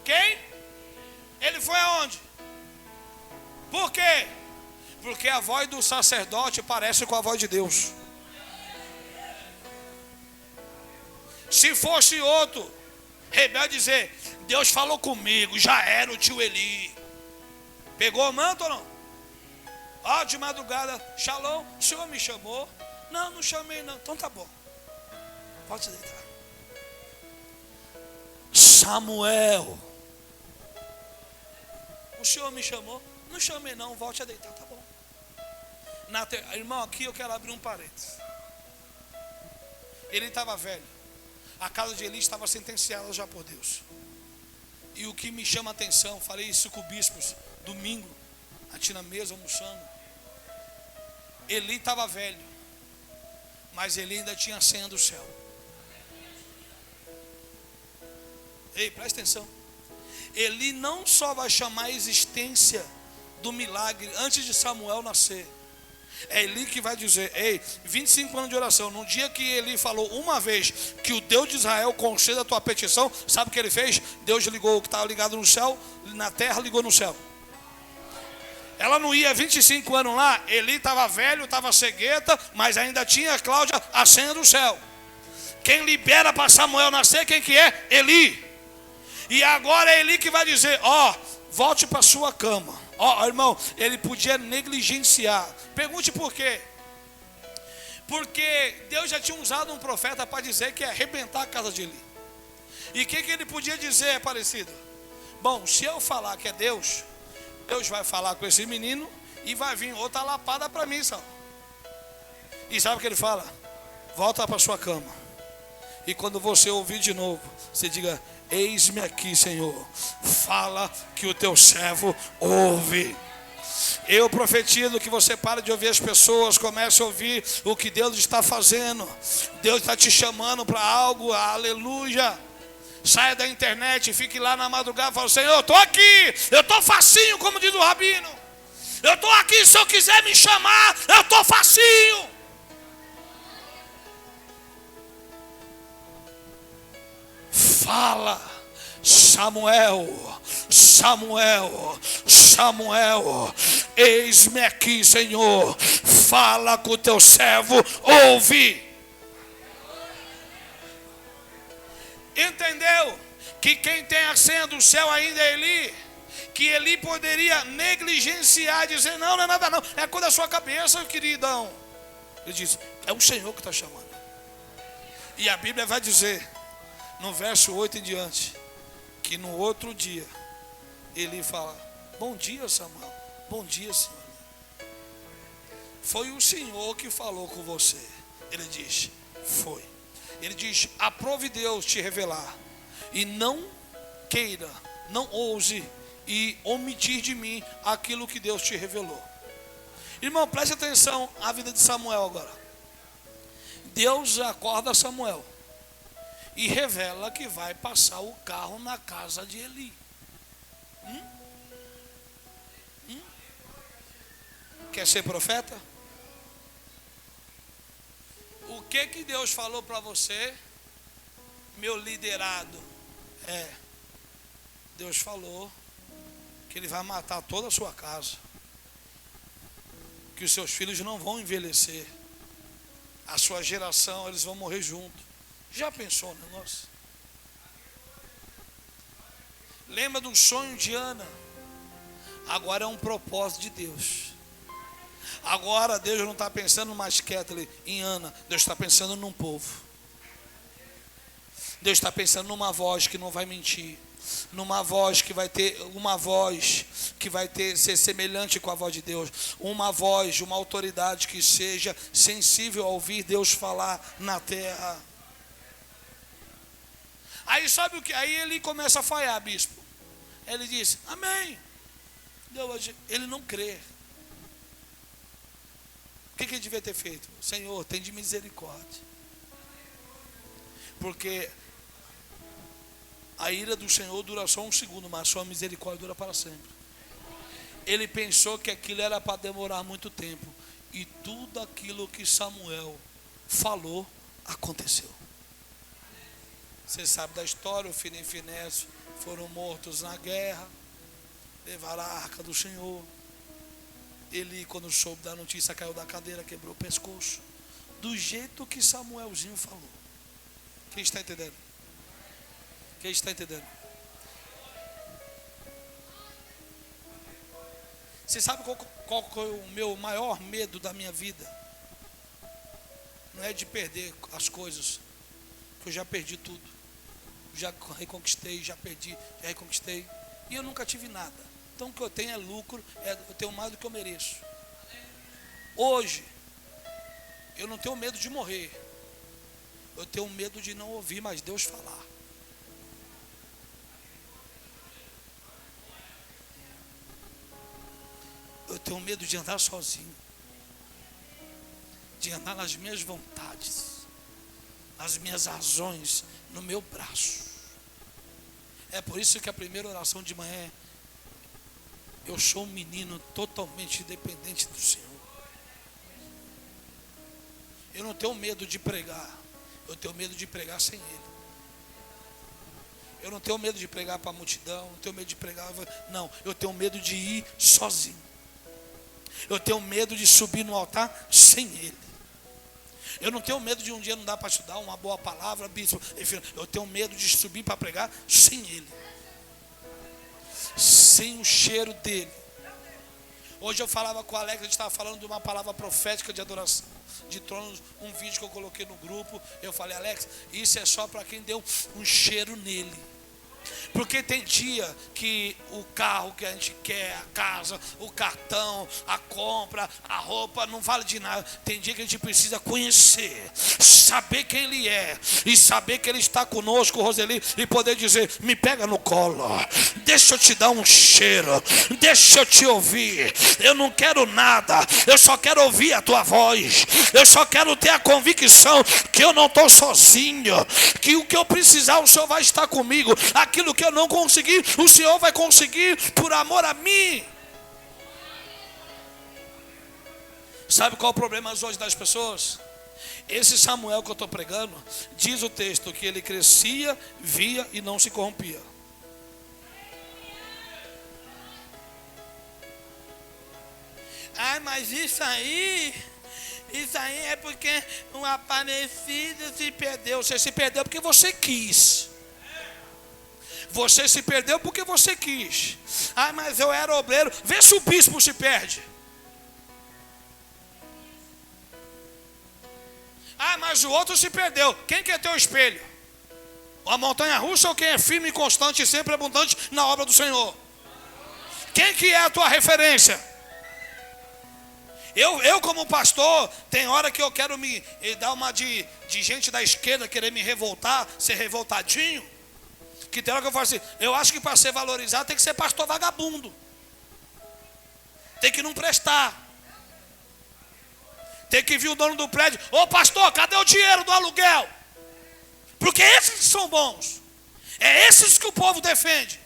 Quem? Ele foi aonde? Por quê? Porque a voz do sacerdote parece com a voz de Deus. Se fosse outro rebelde dizer: Deus falou comigo, já era o tio Eli. Pegou o manto ou não? Ó, de madrugada, Shalom, o senhor me chamou? Não, não chamei não. Então tá bom, pode se deitar. Samuel, o senhor me chamou? Não chamei não, volte a deitar, tá bom. Irmão, aqui eu quero abrir um parênteses. Ele estava velho. A casa de Eli estava sentenciada já por Deus. E o que me chama a atenção, falei isso com bispos domingo, aqui na mesa almoçando. Eli estava velho, mas Eli ainda tinha a senha do céu. Ei, presta atenção. Eli não só vai chamar a existência do milagre antes de Samuel nascer. É Eli que vai dizer: ei, 25 anos de oração. No dia que Eli falou uma vez que o Deus de Israel conceda a tua petição, sabe o que ele fez? Deus ligou o que estava ligado no céu, na terra ligou no céu. Ela não ia 25 anos lá. Eli estava velho, estava cegueta, mas ainda tinha, Cláudia, a senha do céu. Quem libera para Samuel nascer, quem que é? Eli. E agora é Eli que vai dizer: ó, volte para sua cama. Ó, irmão, ele podia negligenciar. Pergunte por quê? Porque Deus já tinha usado um profeta para dizer que ia arrebentar a casa de Eli. E o que ele podia dizer, Aparecido? Bom, se eu falar que é Deus, Deus vai falar com esse menino e vai vir outra lapada para mim, sabe? E sabe o que ele fala? Volta para sua cama. E quando você ouvir de novo, você diga: eis-me aqui, Senhor, fala que o teu servo ouve. Eu profetizo que você pare de ouvir as pessoas, comece a ouvir o que Deus está fazendo. Deus está te chamando para algo, aleluia. Saia da internet e fique lá na madrugada e fala: Senhor, eu estou aqui, eu estou facinho, como diz o Rabino. Eu estou aqui, se eu quiser me chamar, eu estou facinho. Fala, Samuel, Samuel, Samuel, eis-me aqui, Senhor, fala com o teu servo, ouve. Entendeu? Que quem tem a senha do céu ainda é Eli. Que Eli poderia negligenciar, dizer: não, não é nada não, é coisa da sua cabeça, queridão. Ele diz: é o Senhor que está chamando. E a Bíblia vai dizer: no verso 8 em diante, que no outro dia, Eli fala: bom dia, Samuel. Bom dia, Senhor. Foi o Senhor que falou com você. Ele diz: foi. Ele diz: aprove Deus te revelar, e não queira, não ouse e omitir de mim aquilo que Deus te revelou. Irmão, preste atenção à vida de Samuel agora. Deus acorda Samuel e revela que vai passar o carro na casa de Eli. Quer ser profeta? O que Deus falou para você, meu liderado? Deus falou que Ele vai matar toda a sua casa, que os seus filhos não vão envelhecer, a sua geração, eles vão morrer junto. Já pensou no negócio? Lembra do sonho de Ana? Agora é um propósito de Deus. Agora Deus não está pensando mais quieto ali em Ana. Deus está pensando num povo. Deus está pensando numa voz que não vai mentir, numa voz que vai ter, uma voz que vai ter, ser semelhante com a voz de Deus, uma voz de uma autoridade que seja sensível a ouvir Deus falar na terra. Aí sabe o que? Aí ele começa a falhar, bispo. Ele disse: amém. Ele não crê. O que ele devia ter feito? Senhor, tem de misericórdia. Porque a ira do Senhor dura só um segundo, mas a sua misericórdia dura para sempre. Ele pensou que aquilo era para demorar muito tempo. E tudo aquilo que Samuel falou, aconteceu. Você sabe da história, o Ofni e Finéias foram mortos na guerra, levaram a arca do Senhor. Ele, quando soube da notícia, caiu da cadeira, quebrou o pescoço, do jeito que Samuelzinho falou. Quem está entendendo? Quem está entendendo? Você sabe qual é o meu maior medo da minha vida? Não é de perder as coisas, que eu já perdi tudo. Já reconquistei, já perdi, já reconquistei. E eu nunca tive nada. Então o que eu tenho é lucro, eu tenho mais do que eu mereço. Hoje, eu não tenho medo de morrer. Eu tenho medo de não ouvir mais Deus falar. Eu tenho medo de andar sozinho, de andar nas minhas vontades, nas minhas razões, no meu braço. É por isso que a primeira oração de manhã é: eu sou um menino totalmente dependente do Senhor. Eu não tenho medo de pregar, eu tenho medo de pregar sem Ele. Eu não tenho medo de pregar para a multidão, não tenho medo de pregar, não, eu tenho medo de ir sozinho. Eu tenho medo de subir no altar sem Ele. Eu não tenho medo de um dia não dar para estudar uma boa palavra, bispo, enfim, eu tenho medo de subir para pregar sem Ele, sem o cheiro dele. Hoje eu falava com o Alex, a gente estava falando de uma palavra profética de adoração de tronos, um vídeo que eu coloquei no grupo. Eu falei: Alex, isso é só para quem deu um cheiro nele. Porque tem dia que o carro que a gente quer, a casa, o cartão, a compra, a roupa, não vale de nada. Tem dia que a gente precisa conhecer, saber quem Ele é, e saber que Ele está conosco, Roseli, e poder dizer: me pega no colo, deixa eu te dar um cheiro, deixa eu te ouvir. Eu não quero nada, eu só quero ouvir a tua voz. Eu só quero ter a convicção que eu não estou sozinho, que o que eu precisar o Senhor vai estar comigo. Aquilo que eu não consegui, o Senhor vai conseguir por amor a mim. Sabe qual é o problema hoje das pessoas? Esse Samuel que eu estou pregando, diz o texto que ele crescia, via e não se corrompia. Mas isso aí é porque um aparecido se perdeu. Você se perdeu porque você quis. Você se perdeu porque você quis. Mas eu era obreiro. Vê se o bispo se perde. Mas o outro se perdeu. Quem quer ter o espelho? A montanha russa ou quem é firme e constante e sempre abundante na obra do Senhor? Quem que é a tua referência? Eu como pastor, tem hora que eu quero me dar uma de gente da esquerda, querer me revoltar, ser revoltadinho. Que tem hora que eu falo assim, eu acho que para ser valorizado tem que ser pastor vagabundo. Tem que não prestar. Tem que vir o dono do prédio, ô pastor, cadê o dinheiro do aluguel? Porque esses que são bons. É esses que o povo defende.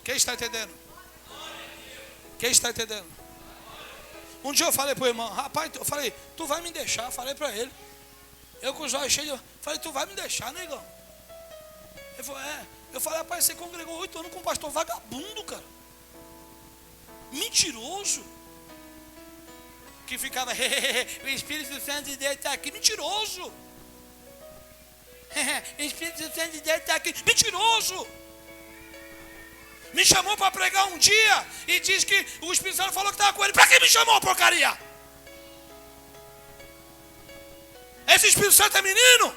Quem está entendendo? Quem está entendendo? Um dia eu falei para o irmão, rapaz, eu falei, tu vai me deixar? Falei para ele. Eu com os olhos cheios, falei, tu vai me deixar, negão? Ele falou, é. Eu falei, rapaz, você congregou 8 anos com um pastor vagabundo, cara. Mentiroso. Que ficava, o Espírito Santo de Deus está aqui. Mentiroso. O Espírito Santo de Deus está aqui. Mentiroso. Me chamou para pregar um dia e diz que o Espírito Santo falou que estava com ele. Para que me chamou, porcaria? Esse Espírito Santo é menino.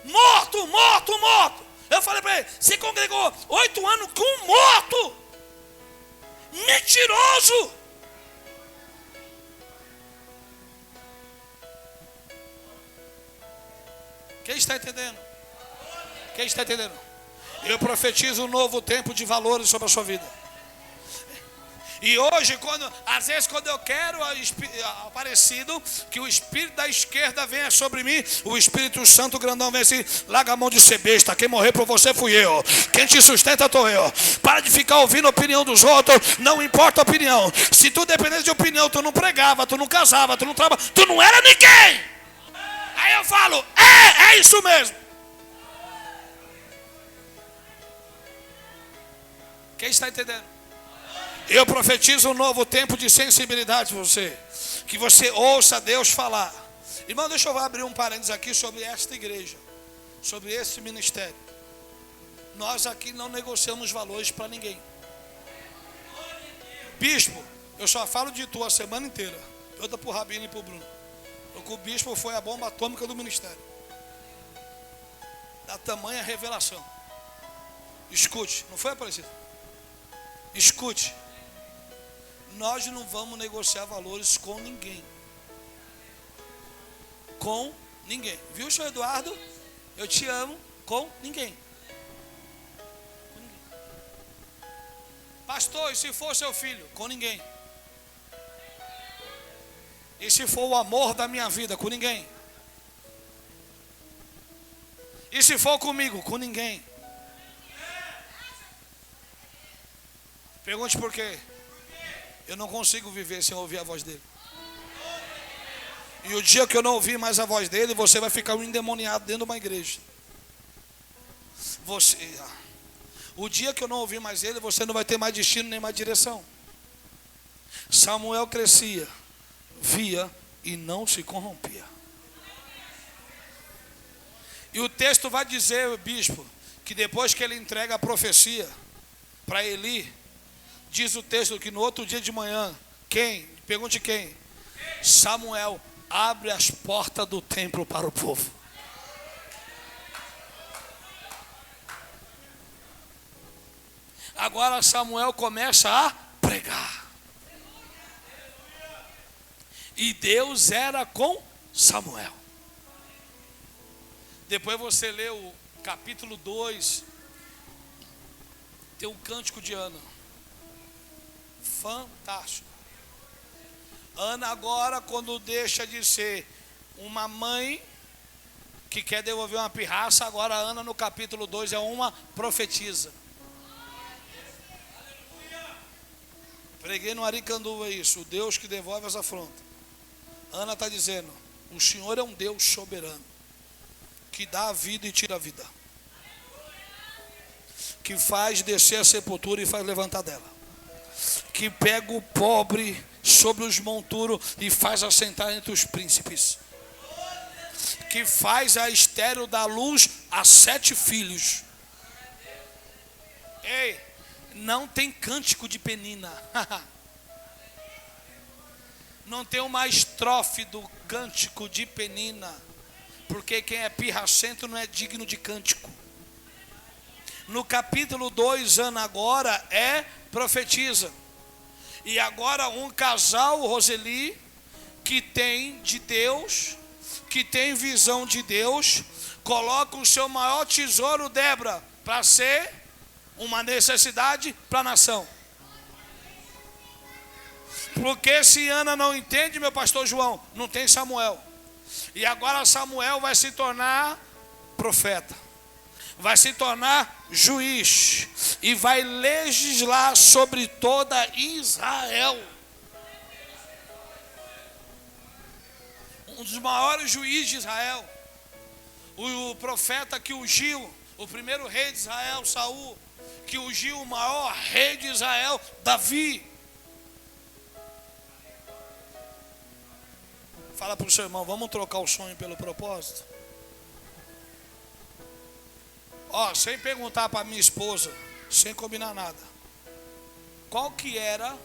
Morto, morto, morto. Eu falei para ele, você congregou 8 anos com um morto. Mentiroso. Quem está entendendo? Quem está entendendo? Eu profetizo um novo tempo de valores sobre a sua vida. E hoje, às vezes quando eu quero parecido, que o espírito da esquerda venha sobre mim, o Espírito Santo grandão vem assim, larga a mão de ser besta, quem morreu por você fui eu, quem te sustenta estou eu. Para de ficar ouvindo a opinião dos outros, não importa a opinião. Se tu dependesse de opinião, tu não pregava, tu não casava, tu não trabalhava, tu não era ninguém. Aí eu falo, é isso mesmo. Quem está entendendo? Eu profetizo um novo tempo de sensibilidade para você. Que você ouça Deus falar. Irmão, deixa eu abrir um parênteses aqui sobre esta igreja. Sobre esse ministério. Nós aqui não negociamos valores para ninguém. Bispo, eu só falo de tu a semana inteira. Toda para o Rabino e para o Bruno. Porque o bispo foi a bomba atômica do ministério. Da tamanha revelação. Escute, não foi, Aparecido? Escute. Nós não vamos negociar valores com ninguém. Com ninguém. Viu, senhor Eduardo? Eu te amo com ninguém. Com ninguém. Pastor, e se for seu filho? Com ninguém. E se for o amor da minha vida? Com ninguém. E se for comigo? Com ninguém. Pergunte por quê? Eu não consigo viver sem ouvir a voz dele. E o dia que eu não ouvir mais a voz dele, você vai ficar um endemoniado dentro de uma igreja. O dia que eu não ouvir mais ele, você não vai ter mais destino nem mais direção. Samuel crescia, via e não se corrompia. E o texto vai dizer, bispo, que depois que ele entrega a profecia para Eli, diz o texto que no outro dia de manhã, quem? Pergunte quem? Samuel abre as portas do templo para o povo. Agora Samuel começa a pregar. E Deus era com Samuel. Depois você lê o capítulo 2, tem um cântico de Ana. Fantástico. Ana agora, quando deixa de ser uma mãe que quer devolver uma pirraça, agora Ana no capítulo 2 é uma profetisa. Preguei no Aricanduva isso, o Deus que devolve as afrontas. Ana está dizendo, o Senhor é um Deus soberano, que dá a vida e tira a vida, que faz descer a sepultura e faz levantar dela, que pega o pobre sobre os monturos e faz assentar entre os príncipes, que faz a estéril dar luz a 7 filhos. Ei, não tem cântico de Penina. Não tem uma estrofe do cântico de Penina. Porque quem é pirracento não é digno de cântico. No capítulo 2, Ana agora profetiza. E agora um casal, Roseli, que tem de Deus, que tem visão de Deus, coloca o seu maior tesouro, Débora, para ser uma necessidade para a nação. Porque se Ana não entende, meu pastor João, não tem Samuel. E agora Samuel vai se tornar profeta, vai se tornar juiz e vai legislar sobre toda Israel. Um dos maiores juízes de Israel, o profeta que ungiu o primeiro rei de Israel, Saul, que ungiu o maior rei de Israel, Davi. Fala para o seu irmão, vamos trocar o sonho pelo propósito? Ó, sem perguntar para minha esposa, sem combinar nada, qual que era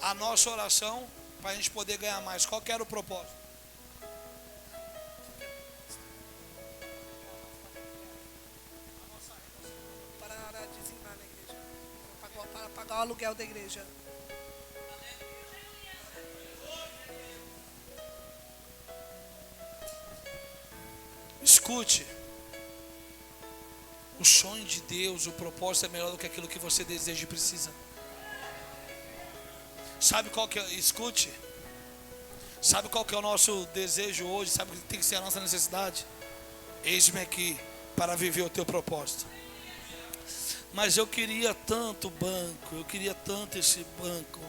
a nossa oração para a gente poder ganhar mais? Qual que era o propósito? Para dizimar na igreja, para pagar o aluguel da igreja. Escute, o sonho de Deus, o propósito é melhor do que aquilo que você deseja e precisa. Sabe qual que é? Escute, sabe qual que é o nosso desejo hoje? Sabe o que tem que ser a nossa necessidade? Eis-me aqui para viver o teu propósito. Mas eu queria tanto banco, eu queria tanto esse banco,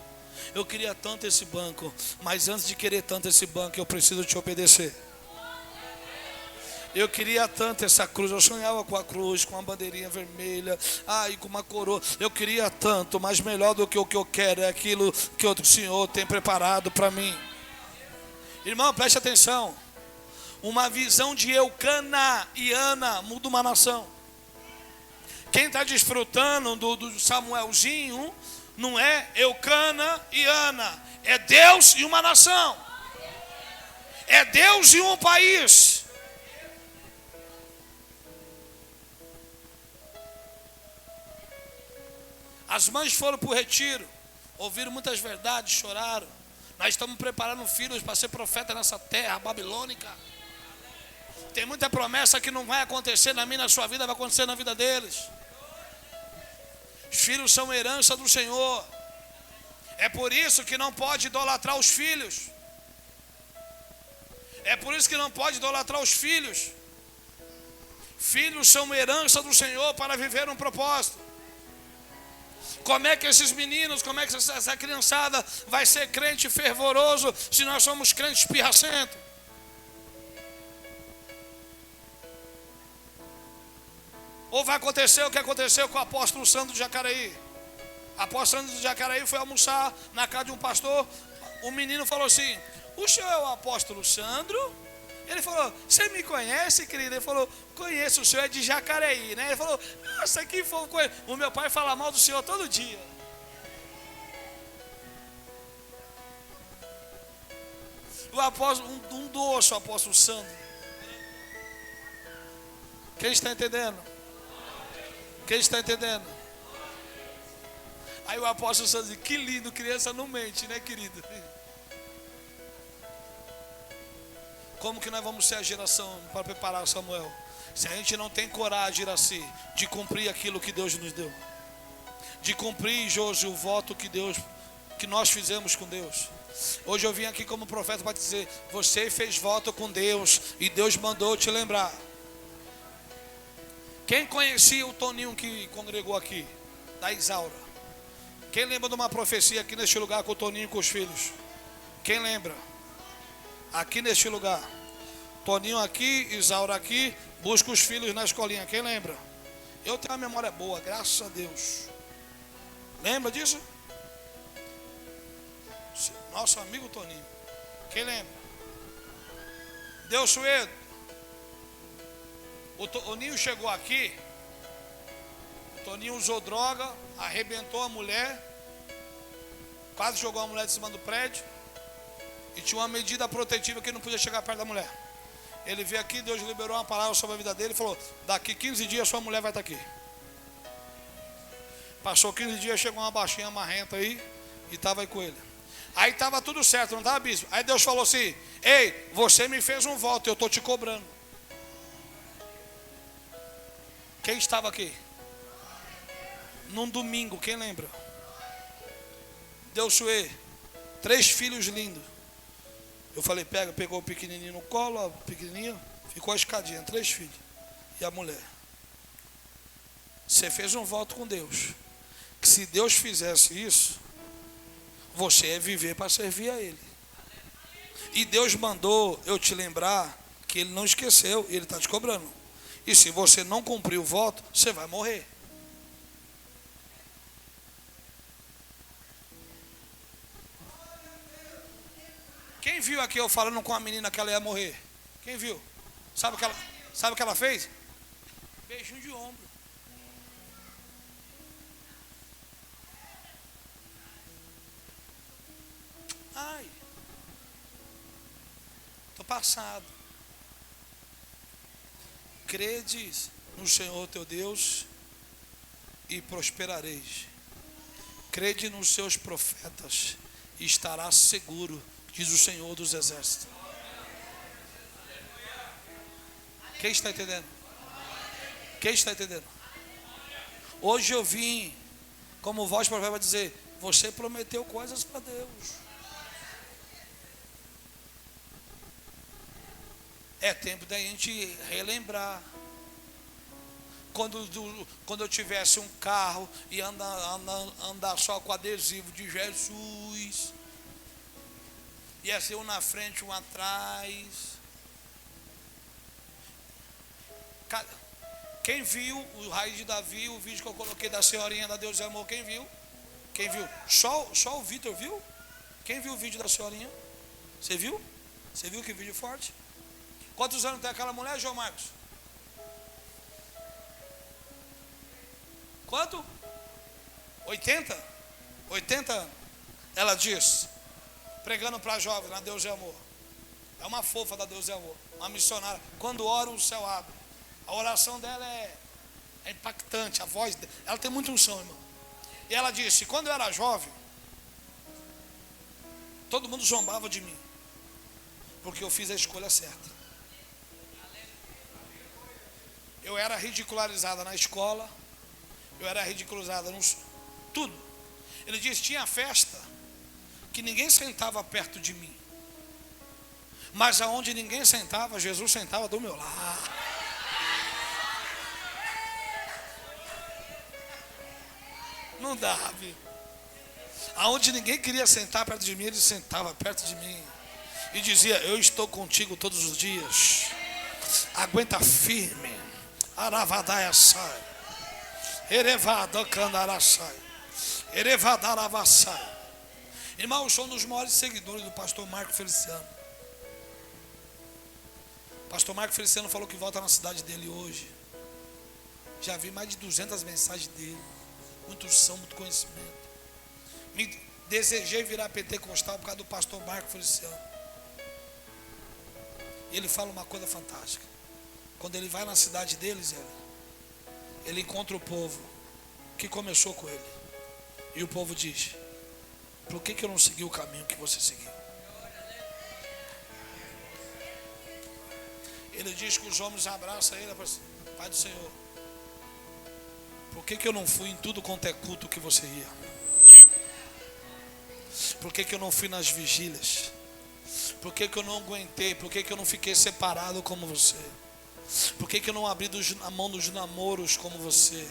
eu queria tanto esse banco, mas antes de querer tanto esse banco, eu preciso te obedecer. Eu queria tanto essa cruz, eu sonhava com a cruz, com uma bandeirinha vermelha, e com uma coroa. Eu queria tanto, mas melhor do que o que eu quero é aquilo que o Senhor tem preparado para mim. Irmão, preste atenção. Uma visão de Eucana e Ana muda uma nação. Quem está desfrutando do Samuelzinho não é Eucana e Ana, é Deus e uma nação. É Deus e um país. As mães foram para o retiro, ouviram muitas verdades, choraram. Nós estamos preparando filhos para ser profeta nessa terra babilônica. Tem muita promessa que não vai acontecer na minha, na sua vida, vai acontecer na vida deles. Os filhos são herança do Senhor. É por isso que não pode idolatrar os filhos. É por isso que não pode idolatrar os filhos. Filhos são herança do Senhor para viver um propósito. Como é que esses meninos, como é que essa criançada vai ser crente fervoroso se nós somos crentes pirracentos? Ou vai acontecer o que aconteceu com o apóstolo Sandro de Jacareí? O apóstolo Sandro de Jacareí foi almoçar na casa de um pastor. O menino falou assim: o senhor é o apóstolo Sandro? Ele falou: você me conhece, querido? Ele falou: conheço, o senhor é de Jacareí, né? Ele falou: nossa, que fofo. O meu pai fala mal do senhor todo dia. O apóstolo, um doce, o apóstolo Sandro. Quem está entendendo? Quem está entendendo? Aí o apóstolo Sandro diz: que lindo, criança não mente, né, querido? Como que nós vamos ser a geração para preparar Samuel? Se a gente não tem coragem, Iraci, de cumprir aquilo que Deus nos deu, de cumprir, Josi, o voto que nós fizemos com Deus. Hoje eu vim aqui como profeta para dizer: você fez voto com Deus e Deus mandou te lembrar. Quem conhecia o Toninho que congregou aqui, da Isaura? Quem lembra de uma profecia aqui neste lugar com o Toninho e com os filhos? Quem lembra? Aqui neste lugar, Toninho aqui, Isaura aqui, busca os filhos na escolinha. Quem lembra? Eu tenho uma memória boa, graças a Deus. Lembra disso? Nosso amigo Toninho. Quem lembra? Deus Suedo. O Toninho chegou aqui. Toninho usou droga, arrebentou a mulher, quase jogou a mulher de cima do prédio. E tinha uma medida protetiva que ele não podia chegar perto da mulher. Ele veio aqui, Deus liberou uma palavra sobre a vida dele e falou: daqui 15 dias sua mulher vai estar aqui. Passou 15 dias, chegou uma baixinha marrenta aí e estava aí com ele. Aí estava tudo certo, não estava, bispo? Aí Deus falou assim: ei, você me fez um voto, eu estou te cobrando. Quem estava aqui? Num domingo, quem lembra? Deus suê, 3 filhos lindos. Eu falei, pegou o pequenininho no colo, ó, pequenininho, ficou a escadinha, 3 filhos. E a mulher. Você fez um voto com Deus. Que se Deus fizesse isso, você ia viver para servir a Ele. E Deus mandou eu te lembrar que Ele não esqueceu, Ele está te cobrando. E se você não cumprir o voto, você vai morrer. Quem viu aqui eu falando com a menina que ela ia morrer? Quem viu? Sabe o que ela fez? Beijinho de ombro. Ai, estou passado. Credes no Senhor teu Deus e prosperareis. Crede nos seus profetas e estarás seguro, diz o Senhor dos Exércitos. Quem está entendendo? Quem está entendendo? Hoje eu vim, como voz profética, dizer: você prometeu coisas para Deus. É tempo da gente relembrar. Quando eu tivesse um carro e andar só com adesivo de Jesus, ia ser um na frente, um atrás. Quem viu o Raiz de Davi, o vídeo que eu coloquei da senhorinha da Deus é Amor, quem viu? Quem viu? Só o Vitor viu? Quem viu o vídeo da senhorinha? Você viu? Você viu que vídeo forte? Quantos anos tem aquela mulher, João Marcos? Quanto? 80? 80 anos. Ela diz, pregando para jovens na Deus é Amor. É uma fofa da Deus é Amor, uma missionária. Quando ora, o céu abre. A oração dela é impactante, a voz dela, ela tem muita unção, irmão. E ela disse, quando eu era jovem, todo mundo zombava de mim, porque eu fiz a escolha certa. Eu era ridicularizada na escola, eu era ridicularizada no tudo. Ele disse, tinha festa que ninguém sentava perto de mim, mas aonde ninguém sentava, Jesus sentava do meu lado. Não dá, viu? Aonde ninguém queria sentar perto de mim, ele sentava perto de mim e dizia, eu estou contigo todos os dias, aguenta firme. Aravadaia sai, Erevada Candaraçai, Erevadaravassai. Irmão, eu sou um dos maiores seguidores do pastor Marco Feliciano. Pastor Marco Feliciano falou que volta na cidade dele hoje. Já vi mais de 200 mensagens dele. Muito unção, muito conhecimento. Me desejei virar pentecostal por causa do pastor Marco Feliciano. Ele fala uma coisa fantástica. Quando ele vai na cidade deles, ele encontra o povo que começou com ele. E o povo diz, por que eu não segui o caminho que você seguiu? Ele diz que os homens abraçam ele e falam assim, Pai do Senhor, por que eu não fui em tudo quanto é culto que você ia? Por que eu não fui nas vigílias? Por que eu não aguentei? Por que eu não fiquei separado como você? Por que eu não abri a mão dos namoros como você?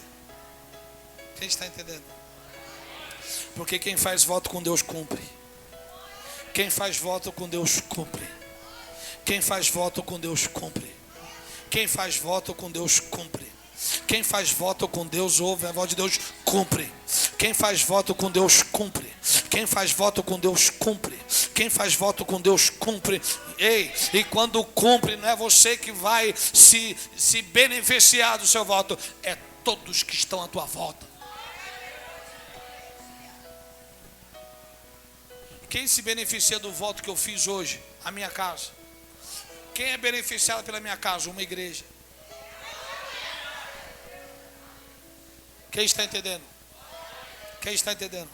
Quem está entendendo? Porque quem faz voto com Deus cumpre. Quem faz voto com Deus cumpre. Quem faz voto com Deus cumpre. Quem faz voto com Deus cumpre. Quem faz voto com Deus ouve a voz de Deus, cumpre. Quem faz voto com Deus cumpre. Quem faz voto com Deus cumpre. Quem faz voto com Deus cumpre. Ei, e quando cumpre, não é você que vai se beneficiar do seu voto, é todos que estão à tua volta. Quem se beneficia do voto que eu fiz hoje? A minha casa. Quem é beneficiado pela minha casa? Uma igreja. Quem está entendendo? Quem está entendendo?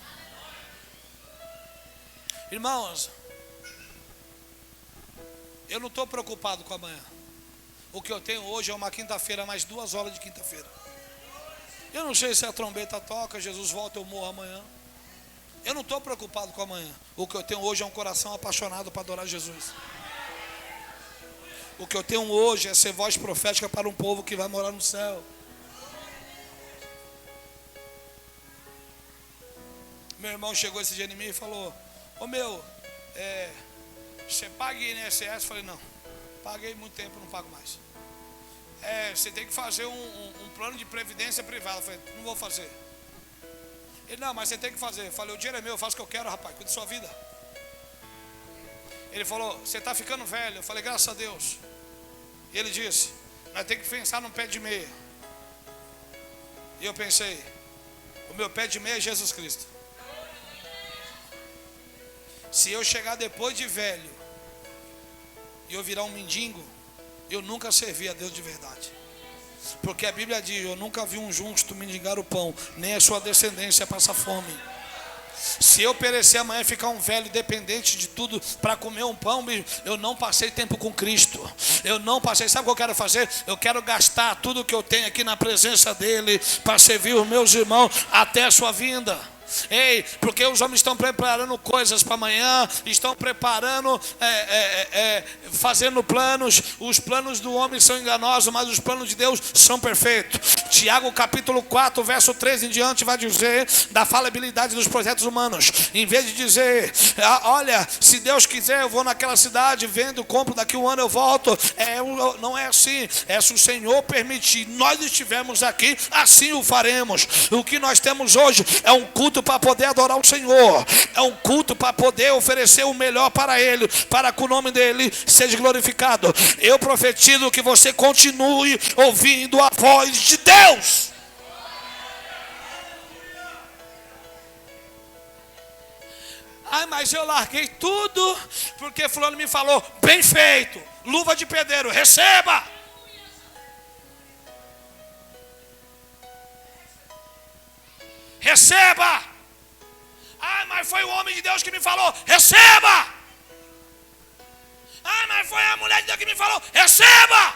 Irmãos, eu não estou preocupado com amanhã. O que eu tenho hoje é uma quinta-feira, mais 2 horas de quinta-feira. Eu não sei se a trombeta toca, Jesus volta, eu morro amanhã. Eu não estou preocupado com amanhã. O que eu tenho hoje é um coração apaixonado para adorar Jesus. O que eu tenho hoje é ser voz profética para um povo que vai morar no céu. Meu irmão chegou esse dia em mim e falou: ô meu, você paga INSS? Eu falei: não, paguei muito tempo, não pago mais. Você tem que fazer um plano de previdência privada. Eu falei: não vou fazer. Ele: não, mas você tem que fazer. Eu falei: o dinheiro é meu, eu faço o que eu quero, rapaz, cuida da sua vida. Ele falou: você está ficando velho. Eu falei: graças a Deus. E ele disse: nós temos que pensar num pé de meia. E eu pensei: o meu pé de meia é Jesus Cristo. Se eu chegar depois de velho e eu virar um mendigo, eu nunca servi a Deus de verdade. Porque a Bíblia diz: eu nunca vi um justo mendigar o pão, nem a sua descendência passar fome. Se eu perecer amanhã e ficar um velho dependente de tudo para comer um pão, eu não passei tempo com Cristo. Eu não passei. Sabe o que eu quero fazer? Eu quero gastar tudo que eu tenho aqui na presença dele para servir os meus irmãos até a sua vinda. Ei, porque os homens estão preparando coisas para amanhã, estão preparando, fazendo planos. Os planos do homem são enganosos, mas os planos de Deus são perfeitos. Tiago capítulo 4, verso 3 em diante vai dizer da falabilidade dos projetos humanos. Em vez de dizer: olha, se Deus quiser eu vou naquela cidade, vendo, compro, daqui um ano eu volto. Não é assim. Se o Senhor permitir, nós estivermos aqui, assim o faremos. O que nós temos hoje é um culto para poder adorar o Senhor, é um culto para poder oferecer o melhor para Ele, para que o nome dEle seja glorificado. Eu profetizo que você continue ouvindo a voz de Deus. Ai, mas eu larguei tudo porque fulano me falou: bem feito, luva de pedreiro, receba. Receba. Ah, mas foi o homem de Deus que me falou: receba. Ah, mas foi a mulher de Deus que me falou: receba.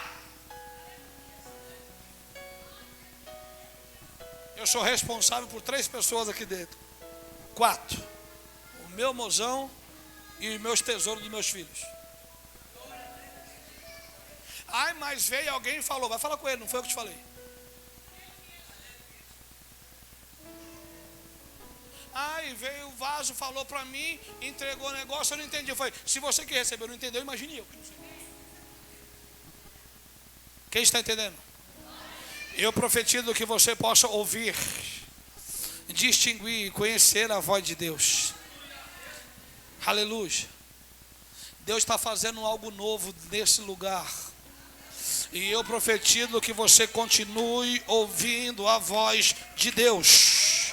Eu sou responsável por 3 pessoas aqui dentro. 4. O meu mozão e os meus tesouros dos meus filhos. Ai, mas veio alguém e falou: vai falar com ele, não foi eu que te falei. Ai, veio o vaso, falou para mim, entregou o negócio, eu não entendi. Eu falei: se você que recebeu não entendeu, imagine eu que não sei. Quem está entendendo? Eu profetizo que você possa ouvir, distinguir e conhecer a voz de Deus. Aleluia. Deus está fazendo algo novo nesse lugar. E eu profetizo que você continue ouvindo a voz de Deus.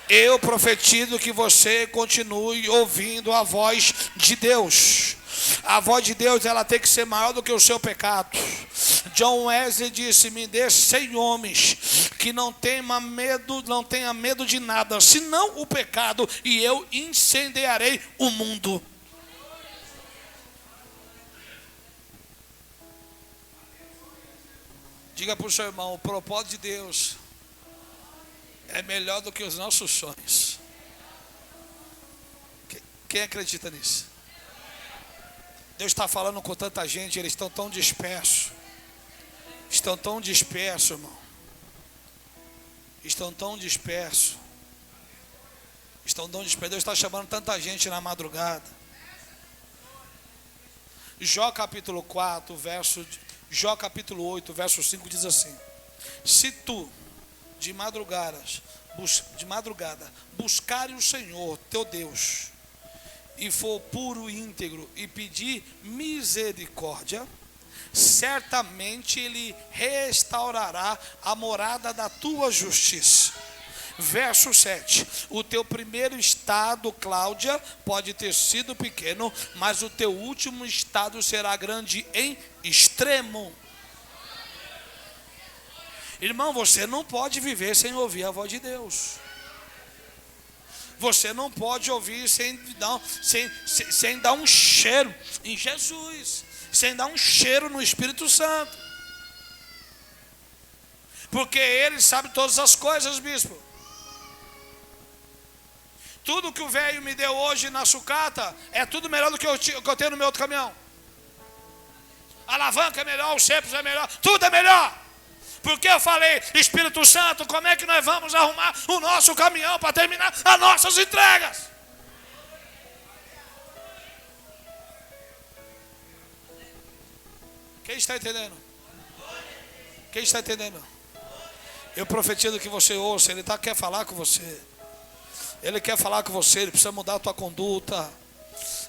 Eu profetizo que você continue ouvindo a voz de Deus. A voz de Deus, ela tem que ser maior do que o seu pecado. John Wesley disse: me dê 100 homens que não tenha medo de nada, senão o pecado, e eu incendiarei o mundo. Diga para o seu irmão: o propósito de Deus é melhor do que os nossos sonhos. Quem acredita nisso? Deus está falando com tanta gente, eles estão tão dispersos. Estão tão dispersos, irmão. Estão tão dispersos. Deus está chamando tanta gente na madrugada. Jó capítulo 8, verso 5 diz assim: se tu de madrugada buscares o Senhor teu Deus, e for puro e íntegro, e pedir misericórdia, certamente Ele restaurará a morada da tua justiça. Verso 7, o teu primeiro estado, Cláudia, pode ter sido pequeno, mas o teu último estado será grande em extremo. Irmão, você não pode viver sem ouvir a voz de Deus. Você não pode ouvir sem dar um cheiro em Jesus, sem dar um cheiro no Espírito Santo. Porque Ele sabe todas as coisas, bispo. Tudo que o velho me deu hoje na sucata é tudo melhor do que eu tenho no meu outro caminhão. A alavanca é melhor, o sempre é melhor, tudo é melhor. Porque eu falei, Espírito Santo, como é que nós vamos arrumar o nosso caminhão para terminar as nossas entregas? Quem está entendendo? Quem está entendendo? Eu profetizo que você ouça, Ele quer falar com você. Ele quer falar com você, Ele precisa mudar a tua conduta.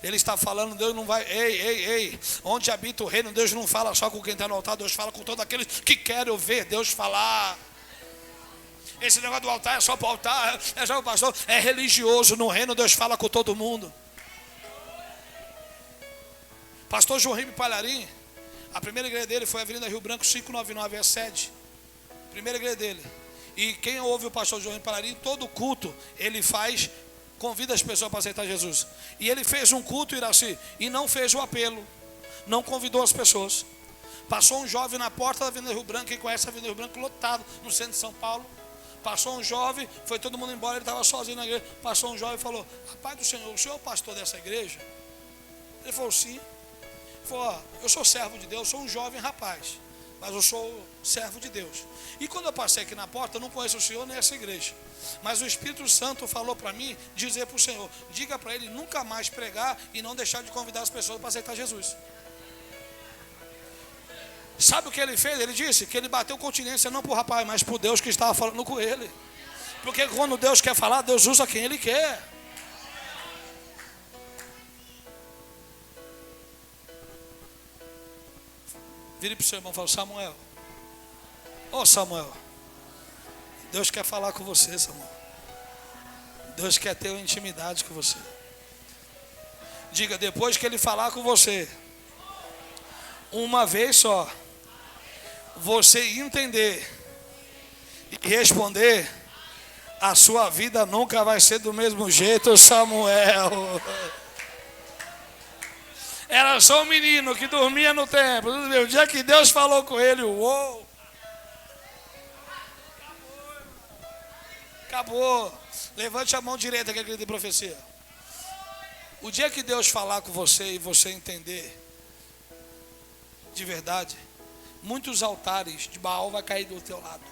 Ele está falando, Deus não vai, ei, onde habita o reino, Deus não fala só com quem está no altar, Deus fala com todos aqueles que querem ouvir Deus falar. Esse negócio do altar é só para o altar, é só para o pastor, é religioso. No reino Deus fala com todo mundo. Pastor João Ribe Palharim, a primeira igreja dele foi a Avenida Rio Branco 599, é a sede. Primeira igreja dele. E quem ouve o pastor João Ribe Palharim, todo culto ele convida as pessoas para aceitar Jesus. E ele fez um culto, Iraci, e não fez o apelo, não convidou as pessoas. Passou um jovem na porta da Avenida Rio Branco, quem conhece a Avenida Rio Branco, lotado, no centro de São Paulo. Passou um jovem, foi todo mundo embora, ele estava sozinho na igreja. Passou um jovem e falou: Pai do Senhor, o senhor é o pastor dessa igreja? Ele falou: sim. Ele falou: eu sou servo de Deus, sou um jovem rapaz, mas eu sou servo de Deus. E quando eu passei aqui na porta, eu não conheço o senhor nem essa igreja, mas o Espírito Santo falou para mim, dizer para o Senhor, diga para ele nunca mais pregar e não deixar de convidar as pessoas para aceitar Jesus. Sabe o que ele fez? Ele disse que ele bateu continência não para o rapaz, mas para o Deus que estava falando com ele. Porque quando Deus quer falar, Deus usa quem Ele quer. Vire para o seu irmão e fala: Samuel, ô Samuel, Deus quer falar com você, Samuel. Deus quer ter uma intimidade com você. Diga: depois que Ele falar com você, uma vez só, você entender e responder, a sua vida nunca vai ser do mesmo jeito, Samuel. Era só um menino que dormia no templo. O dia que Deus falou com ele, uou! Acabou. Levante a mão direita que é aquele de profecia. O dia que Deus falar com você e você entender de verdade, muitos altares de Baal vai cair do teu lado.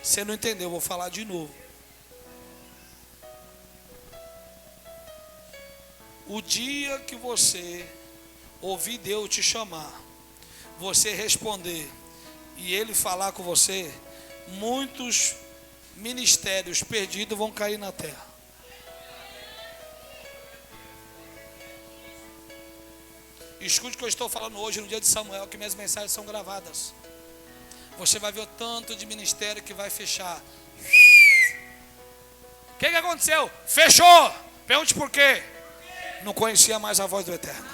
Você não entendeu, eu vou falar de novo. O dia que você ouvir Deus te chamar, você responder e Ele falar com você, muitos ministérios perdidos vão cair na terra. Escute o que eu estou falando hoje no dia de Samuel, que minhas mensagens são gravadas. Você vai ver o tanto de ministério que vai fechar. O que aconteceu? Fechou! Pergunte por quê? Não conhecia mais a voz do Eterno.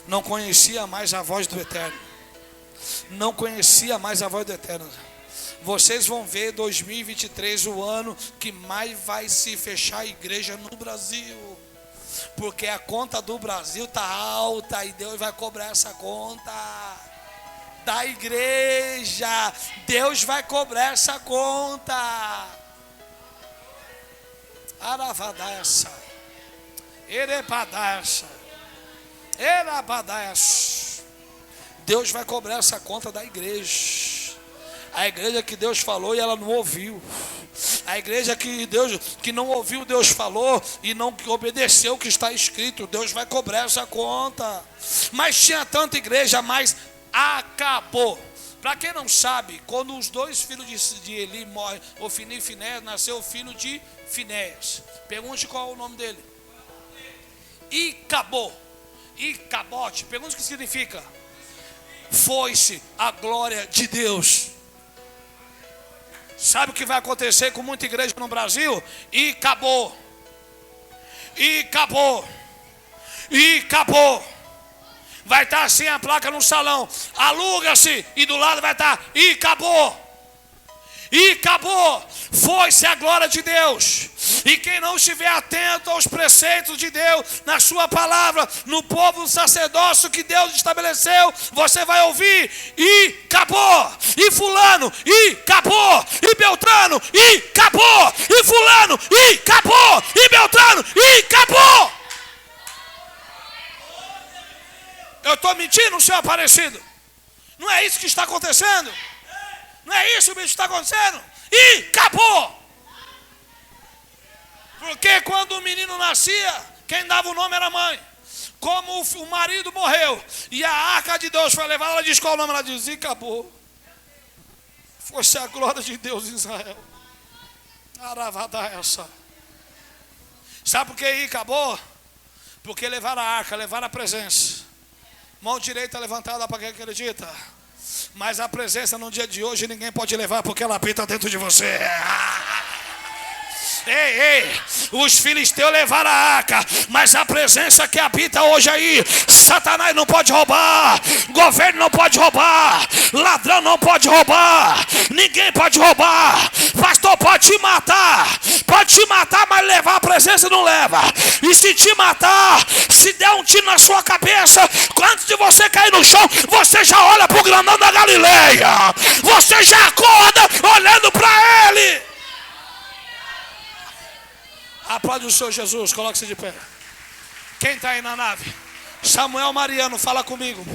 Não conhecia mais a voz do Eterno. Não conhecia mais a voz do Eterno. Vocês vão ver 2023 o ano que mais vai se fechar a igreja no Brasil. Porque a conta do Brasil está alta e Deus vai cobrar essa conta da igreja. Deus vai cobrar essa conta. Aravadaça, Erebadaça, Erabadaça. Deus vai cobrar essa conta da igreja. A igreja que Deus falou e ela não ouviu. A igreja que não ouviu, Deus falou e não obedeceu o que está escrito. Deus vai cobrar essa conta. Mas tinha tanta igreja, mas acabou. Para quem não sabe, quando os dois filhos de Eli morrem, Ofni e Finéias, nasceu o filho de Finéias. Pergunte qual é o nome dele. E acabou. Icabote, pergunta o que significa. Foi-se a glória de Deus. Sabe o que vai acontecer com muita igreja no Brasil? E acabou. E acabou. E acabou. Vai estar assim a placa no salão. Aluga-se. E do lado vai estar. E acabou. E acabou. Foi-se a glória de Deus. E quem não estiver atento aos preceitos de Deus, na sua palavra, no povo do sacerdócio que Deus estabeleceu, você vai ouvir, e acabou, e fulano, e acabou, e Beltrano, e acabou, e fulano, e acabou, e Beltrano, e acabou. Eu estou mentindo, senhor Aparecido? Não é isso que está acontecendo? Não é isso que está acontecendo? E acabou. Porque quando o menino nascia, quem dava o nome era a mãe. Como o marido morreu e a arca de Deus foi levada, ela diz qual o nome? Ela diz, e acabou. Foi-se a glória de Deus em Israel. Aravada essa. Sabe por que aí acabou? Porque levaram a arca, levaram a presença. Mão direita levantada para quem acredita. Mas a presença no dia de hoje ninguém pode levar, porque ela habita dentro de você. Ei, os filisteus levaram a arca, mas a presença que habita hoje aí, Satanás não pode roubar, governo não pode roubar, ladrão não pode roubar, ninguém pode roubar, pastor pode te matar, mas levar a presença não leva. E se te matar, se der um tiro na sua cabeça, antes de você cair no chão, você já olha para o grandão da Galileia, você já acorda olhando para ele. Aplaude o Senhor Jesus, coloque-se de pé. Quem está aí na nave? Samuel Mariano, fala comigo.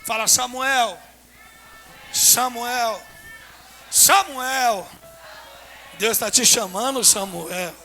Fala, Samuel. Samuel. Samuel. Deus está te chamando, Samuel.